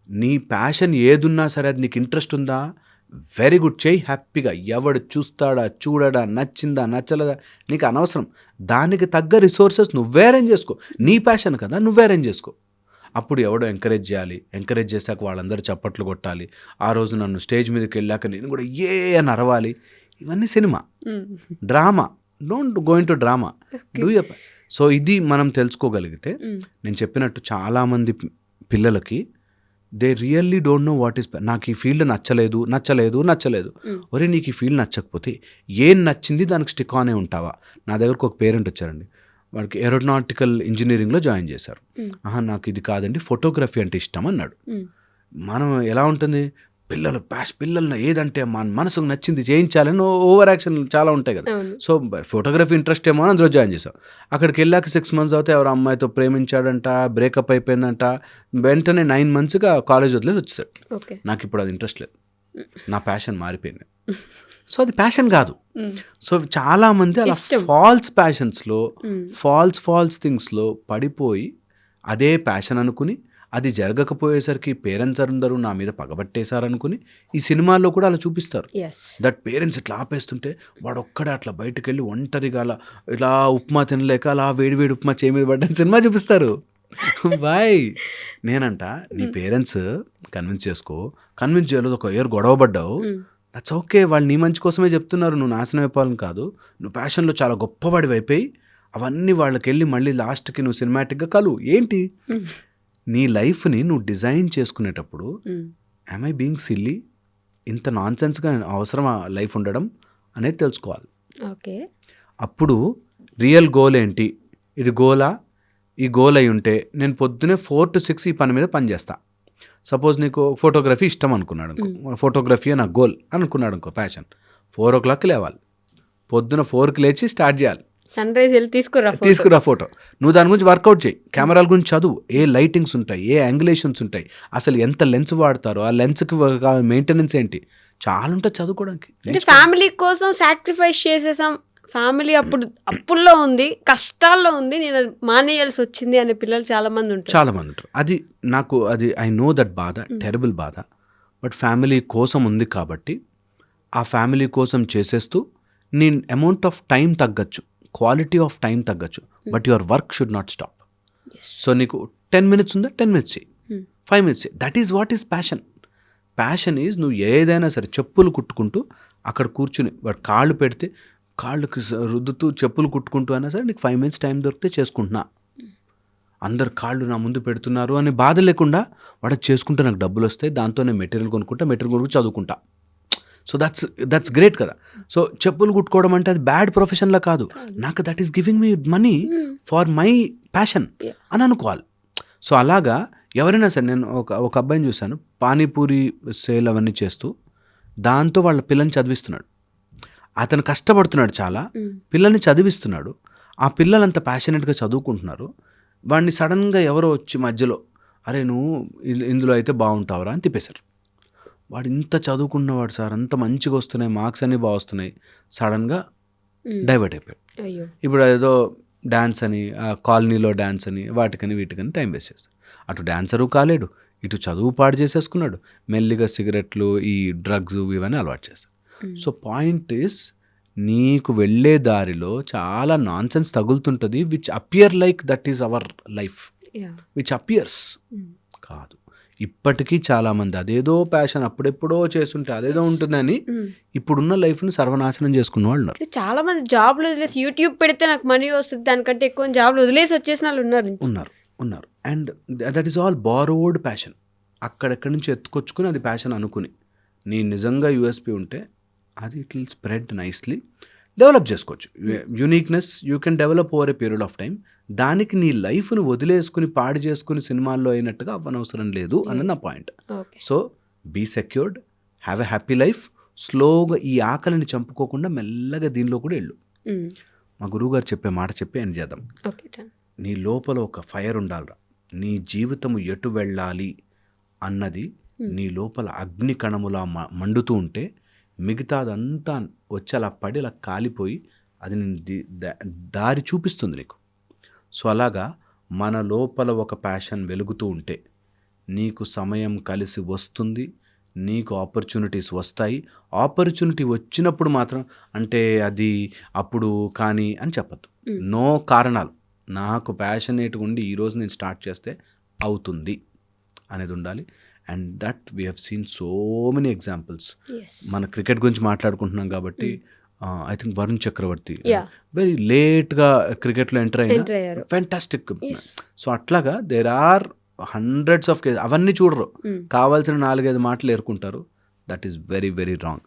నీ ప్యాషన్ ఏదున్నా సరే, అది నీకు ఇంట్రెస్ట్ ఉందా, వెరీ గుడ్, చేయి హ్యాపీగా. ఎవడు చూస్తాడా చూడడా, నచ్చిందా నచ్చలేదా నీకు అనవసరం. దానికి తగ్గ రిసోర్సెస్ నువ్వే అరేంజ్ చేసుకో. నీ ప్యాషన్ కదా, నువ్వే అరేంజ్ చేసుకో. అప్పుడు ఎవడో ఎంకరేజ్ చేయాలి, ఎంకరేజ్ చేశాక వాళ్ళందరూ చప్పట్లు కొట్టాలి, ఆ రోజు నన్ను స్టేజ్ మీదకి వెళ్ళాక నేను కూడా ఏ అని అరవాలి. ఇవన్నీ cinema, drama. Don't go in to drama, do your. So ఇది మనం తెలుసుకోగలిగితే, నేను చెప్పినట్టు చాలామంది పిల్లలకి they really don't know what is. నాకు ఈ ఫీల్డ్ నచ్చలేదు. ఒరే నీకు ఈ ఫీల్డ్ నచ్చకపోతే ఏం నచ్చింది దానికి స్టిక్ ఆనే ఉంటావా? నా దగ్గరకు ఒక పేరెంట్ వచ్చారండి, వాడికి ఏరోనాటికల్ ఇంజనీరింగ్లో జాయిన్ చేశారు. నాకు ఇది కాదండి, ఫోటోగ్రఫీ అంటే ఇష్టం అన్నాడు. మనం ఎలా ఉంటుంది, పిల్లల్ని ఏదంటే మన మనసుకు నచ్చింది చేయించాలని ఓవర్ యాక్షన్ చాలా ఉంటాయి కదా. సో ఫోటోగ్రఫీ ఇంట్రెస్ట్ ఏమో అని అందులో జాయిన్ చేసాం. అక్కడికి వెళ్ళాక 6 months తర్వాత ఎవరు అమ్మాయితో ప్రేమించాడంట, బ్రేకప్ అయిపోయిందంట, వెంటనే 9 monthsగా కాలేజ్ వదిలేసి వచ్చేసాడు. నాకు ఇప్పుడు అది ఇంట్రెస్ట్ లేదు, నా ప్యాషన్ మారిపోయింది. సో అది ప్యాషన్ కాదు. సో చాలామంది అలా ఫాల్స్ ప్యాషన్స్లో, ఫాల్స్ థింగ్స్లో పడిపోయి అదే ప్యాషన్ అనుకుని, అది జరగకపోయేసరికి పేరెంట్స్ అందరూ నా మీద పగబట్టేశారనుకుని ఈ సినిమాల్లో కూడా అలా చూపిస్తారు. దట్ పేరెంట్స్ ఇట్లా ఆపేస్తుంటే వాడు ఒక్కడే అట్లా బయటకు వెళ్ళి ఒంటరిగా అలా ఇలా ఉప్మా తినలేక అలా వేడి ఉప్మా చేయి మీద పడ్డని సినిమా చూపిస్తారు. బాయ్, నేనంట నీ పేరెంట్స్ కన్విన్స్ చేయలేదు, ఒక ఇయర్ గొడవ పడ్డావు, దట్స్ ఓకే, వాళ్ళు నీ మంచి కోసమే చెప్తున్నారు, నువ్వు నాశనం అయిపోవాలని కాదు. నువ్వు ప్యాషన్లో చాలా గొప్పవాడివి అయిపోయి అవన్నీ వాళ్ళకి వెళ్ళి మళ్ళీ లాస్ట్కి నువ్వు సినిమాటిక్గా కలువు. ఏంటి నీ లైఫ్ని నువ్వు డిజైన్ చేసుకునేటప్పుడు యామ్ ఐ బీయింగ్ సిల్లీ, ఇంత నాన్ సెన్స్గా అవసరమా లైఫ్ ఉండడం అనేది తెలుసుకోవాలి. ఓకే, అప్పుడు రియల్ గోల్ ఏంటి, ఇది గోలా, ఈ గోల్ అయి ఉంటే నేను పొద్దునే 4 to 6 ఈ పని మీద పనిచేస్తా. సపోజ్ నీకు ఫోటోగ్రఫీ ఇష్టం అనుకున్నాడు అనుకో, ఫోటోగ్రఫీ నా గోల్ అనుకున్నాడు అనుకో, ప్యాషన్, 4 o'clock లేవాలి, పొద్దున 4కి లేచి స్టార్ట్ చేయాలి, సన్ రైజ్ వెళ్ళి తీసుకురా ఫోటో. నువ్వు దాని గురించి వర్కౌట్ చేయి, కెమెరాల గురించి చదువు, ఏ లైటింగ్స్ ఉంటాయి, ఏ యాంగులేషన్స్ ఉంటాయి, అసలు ఎంత లెన్స్ వాడతారో, ఆ లెన్స్కి మెయింటెనెన్స్ ఏంటి, చాలా ఉంటుంది చదువుకోవడానికి. ఫ్యామిలీ కోసం సాక్రిఫైస్ చేసేసాం, ఫ్యామిలీ అప్పుల్లో ఉంది, కష్టాల్లో ఉంది, నేను మానేయాల్సి వచ్చింది అనే పిల్లలు చాలా మంది ఉంటారు. అది ఐ నో దట్ బాధ, టెరబుల్ బాధ. బట్ ఫ్యామిలీ కోసం ఉంది కాబట్టి ఆ ఫ్యామిలీ కోసం చేసేస్తూ నీ అమౌంట్ ఆఫ్ టైం తగ్గచ్చు, క్వాలిటీ ఆఫ్ టైం తగ్గచ్చు, but your work should not stop. So నీకు 10 minutes ఉందా, 10 minutes చేయి, 5 minutes చేయి, that is what is passion. Passion is నువ్వు ఏదైనా సరే చెప్పులు కుట్టుకుంటూ అక్కడ కూర్చుని వాడు కాళ్ళు పెడితే కాళ్ళకి రుద్దుతూ చెప్పులు కుట్టుకుంటూ అయినా సరే నీకు 5 minutes టైం దొరికితే చేసుకుంటున్నా, అందరు కాళ్ళు నా ముందు పెడుతున్నారు అనే బాధ లేకుండా వాడు చేసుకుంటే నాకు డబ్బులు వస్తాయి, దాంతో నేను మెటీరియల్ కొనుక్కుంటూ చదువుకుంటా. సో దట్స్ గ్రేట్ కదా. సో చెప్పులు కుట్టుకోవడం అంటే అది బ్యాడ్ ప్రొఫెషన్లా కాదు, నాకు that is giving me money for my passion అని అనుకోవాలి. సో అలాగా ఎవరైనా సరే, నేను ఒక అబ్బాయిని చూశాను, పానీపూరి సేల్ అవన్నీ చేస్తూ దాంతో వాళ్ళ పిల్లల్ని చదివిస్తున్నాడు. అతను కష్టపడుతున్నాడు, చాలా పిల్లల్ని చదివిస్తున్నాడు. ఆ పిల్లలంత ప్యాషనెట్గా చదువుకుంటున్నారు. వాడిని సడన్గా ఎవరో వచ్చి మధ్యలో అరే నువ్వు ఇందులో అయితే బాగుంటావురా అని తిప్పేశారు. వాడు ఇంత చదువుకున్నవాడు సార్, అంత మంచిగా వస్తున్నాయి మార్క్స్ అన్నీ బాగా వస్తున్నాయి, సడన్గా డైవర్ట్ అయిపోయాడు. ఇప్పుడు ఏదో డ్యాన్స్ అని, కాలనీలో డ్యాన్స్ అని, వాటికని వీటికని టైం వేస్ట్ చేస్తాడు. అటు డ్యాన్సరు కాలేడు, ఇటు చదువు పాడు చేసేసుకున్నాడు, మెల్లిగా సిగరెట్లు ఈ డ్రగ్స్ ఇవన్నీ అలవాటు చేస్తాడు. సో పాయింట్ ఈస్, నీకు వెళ్ళే దారిలో చాలా నాన్సెన్స్ తగులుతుంటుంది which appear like that is our life, which appears కాదు. ఇప్పటికీ చాలామంది అదేదో ప్యాషన్ అప్పుడెప్పుడో చేస్తుంటే అదేదో ఉంటుందని ఇప్పుడున్న లైఫ్ని సర్వనాశనం చేసుకున్న వాళ్ళు ఉన్నారు. చాలా మంది జాబ్లు వదిలేసి యూట్యూబ్ పెడితే నాకు మనీ వస్తుంది దానికంటే ఎక్కువ జాబ్లు వదిలేసి వచ్చేసిన వాళ్ళు ఉన్నారు. And that is all borrowed passion. అక్కడెక్కడి నుంచి ఎత్తుకొచ్చుకుని అది ప్యాషన్ అనుకుని, నీ నిజంగా యూఎస్పీ ఉంటే అది it will spread nicely, develop చేసుకోవచ్చు. Uniqueness you can develop over a period of time. దానికి నీ లైఫ్ను వదిలేసుకుని పాడు చేసుకుని సినిమాల్లో అయినట్టుగా అవ్వనవసరం లేదు అన్నది నా point. So be secured, have a happy life. స్లోగా ఈ ఆకలిని చంపుకోకుండా మెల్లగా దీనిలో కూడా వెళ్ళు. మా గురువుగారు చెప్పే మాట చెప్పి ఎండ్ చేద్దాం. నీ లోపల ఒక ఫైర్ ఉండాలిరా. నీ జీవితము ఎటు వెళ్ళాలి అన్నది నీ లోపల అగ్ని కణములా మండుతూ ఉంటే మిగతాదంతా వచ్చి అలా పడి అలా కాలిపోయి అది దారి చూపిస్తుంది నీకు. సో అలాగా మన లోపల ఒక ప్యాషన్ వెలుగుతూ ఉంటే నీకు సమయం కలిసి వస్తుంది, నీకు ఆపర్చునిటీస్ వస్తాయి. ఆపర్చునిటీ వచ్చినప్పుడు మాత్రం అంటే అది అప్పుడు కానీ అని చెప్పద్దు. నో కారణాలు, నాకు ప్యాషనేట్గా ఉండి ఈరోజు నేను స్టార్ట్ చేస్తే అవుతుంది అనేది ఉండాలి. And that we have seen so many examples. మన క్రికెట్ గురించి మాట్లాడుకుంటున్నాం కాబట్టి I think Varun Chakravarthy very లేట్గా క్రికెట్లో ఎంటర్ అయినా ఫ్యాంటాస్టిక్. సో అట్లాగా there are hundreds of cases. అవన్నీ చూడరు, కావాల్సిన 4-5 మాటలు ఏరుకుంటారు. That is very very wrong.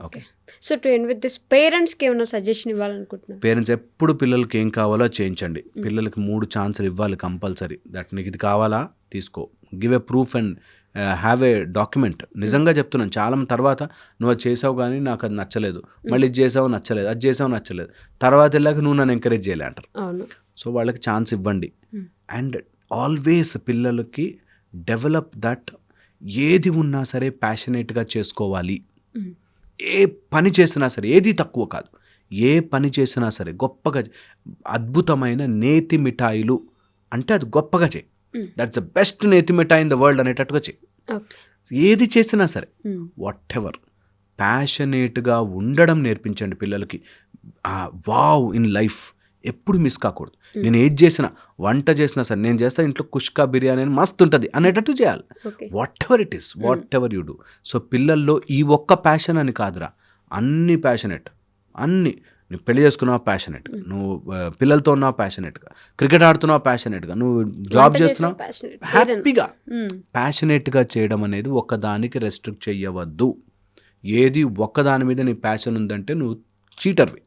Okay. So to end with this, పేరెంట్స్కి ఏమైనా సజెషన్ ఇవ్వాలనుకుంటున్నాను? పేరెంట్స్ ఎప్పుడు పిల్లలకి ఏం కావాలో చేయించండి. పిల్లలకి 3 ఛాన్సులు ఇవ్వాలి కంపల్సరీ. దట్ నీకు ఇది కావాలా తీసుకో, give a proof and have a document. నిజంగా చెప్తున్నాను, చాలా తర్వాత నువ్వు అది చేసావు కానీ నాకు అది నచ్చలేదు, మళ్ళీ ఇది చేసావు నచ్చలేదు, అది చేసావు నచ్చలేదు, తర్వాత వెళ్ళాక నువ్వు నన్ను ఎంకరేజ్ చేయలే అంటారు. సో వాళ్ళకి ఛాన్స్ ఇవ్వండి. అండ్ ఆల్వేస్ పిల్లలకి డెవలప్ దట్ ఏది ఉన్నా సరే ప్యాషనేట్గా చేసుకోవాలి. ఏ పని చేసినా సరే, ఏది తక్కువ కాదు, ఏ పని చేసినా సరే గొప్పగా, అద్భుతమైన నేతి మిఠాయిలు అంటే అది గొప్పగా చేయి. దట్స్ ద బెస్ట్ నేతి మిఠాయి ఇన్ ద వరల్డ్ అనేటట్టుగా చేయి. ఏది చేసినా సరే వాట్ ఎవర్ ప్యాషనేట్గా ఉండడం నేర్పించండి పిల్లలకి. వావ్ ఇన్ లైఫ్ ఎప్పుడు మిస్ కాకూడదు. నేను ఏది చేసినా, వంట చేసినా సరే, నేను చేస్తా ఇంట్లో కుష్కా బిర్యానీ అని మస్తు ఉంటుంది అనేటట్టు చేయాలి. What ever it is, what ever you do. So పిల్లల్లో ఈ ఒక్క ప్యాషన్ అని కాదురా, అన్ని ప్యాషనేట్, అన్ని. నువ్వు పెళ్లి చేసుకున్నావు ప్యాషనేట్గా, నువ్వు పిల్లలతో ఉన్నావు ప్యాషనేట్గా, క్రికెట్ ఆడుతున్నావు ప్యాషనేట్గా, నువ్వు జాబ్ చేస్తున్నావు హ్యాపీగా. ప్యాషనేట్గా చేయడం అనేది ఒక్కదానికి రెస్ట్రిక్ట్ చేయవద్దు. ఏది ఒక్కదాని మీద నీ ప్యాషన్ ఉందంటే నువ్వు చీటర్వి.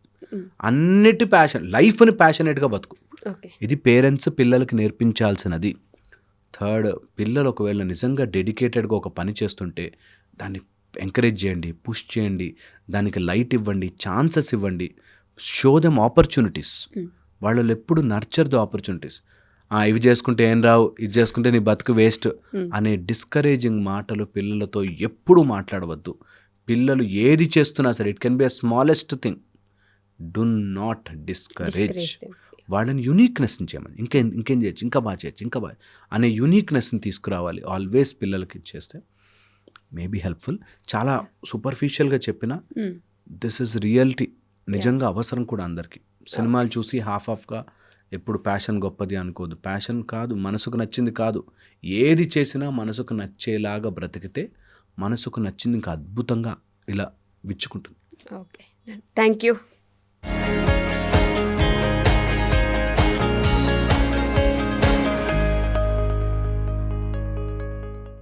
అన్నిటి ప్యాషన్, లైఫ్ని ప్యాషనేట్గా బతుకు. ఇది పేరెంట్స్ పిల్లలకి నేర్పించాల్సినది. థర్డ్, పిల్లలు ఒకవేళ నిజంగా డెడికేటెడ్గా ఒక పని చేస్తుంటే దాన్ని ఎంకరేజ్ చేయండి, పుష్ చేయండి, దానికి లైట్ ఇవ్వండి, ఛాన్సెస్ ఇవ్వండి, షో దెమ్ ఆపర్చునిటీస్. వాళ్ళు ఎప్పుడు నర్చర్ ద ఆపర్చునిటీస్. ఇవి చేసుకుంటే ఏం రావు, ఇది చేసుకుంటే నీ బతుకు వేస్ట్ అనే డిస్కరేజింగ్ మాటలు పిల్లలతో ఎప్పుడూ మాట్లాడవద్దు. పిల్లలు ఏది చేస్తున్నా సరే, it can be a smallest thing, do not discourage. వాళ్ళని యూనిక్నెస్ని చేయమని, ఇంకేం చేయొచ్చు, ఇంకా బాగా చేయొచ్చు, ఇంకా బాగా అనే యూనిక్నెస్ని తీసుకురావాలి. ఆల్వేస్ పిల్లలకి ఇచ్చేస్తే మేబీ హెల్ప్ఫుల్. చాలా సూపర్ఫిషియల్గా చెప్పిన దిస్ ఇస్ రియాలిటీ, నిజంగా అవసరం కూడా అందరికీ. సినిమాలు చూసి హాఫ్గా ఎప్పుడు ప్యాషన్ గొప్పది అనుకోదు. ప్యాషన్ కాదు, మనసుకు నచ్చింది కాదు, ఏది చేసినా మనసుకు నచ్చేలాగా బ్రతికితే మనసుకు నచ్చింది ఇంకా అద్భుతంగా ఇలా విచ్చుకుంటుంది. Okay, thank you.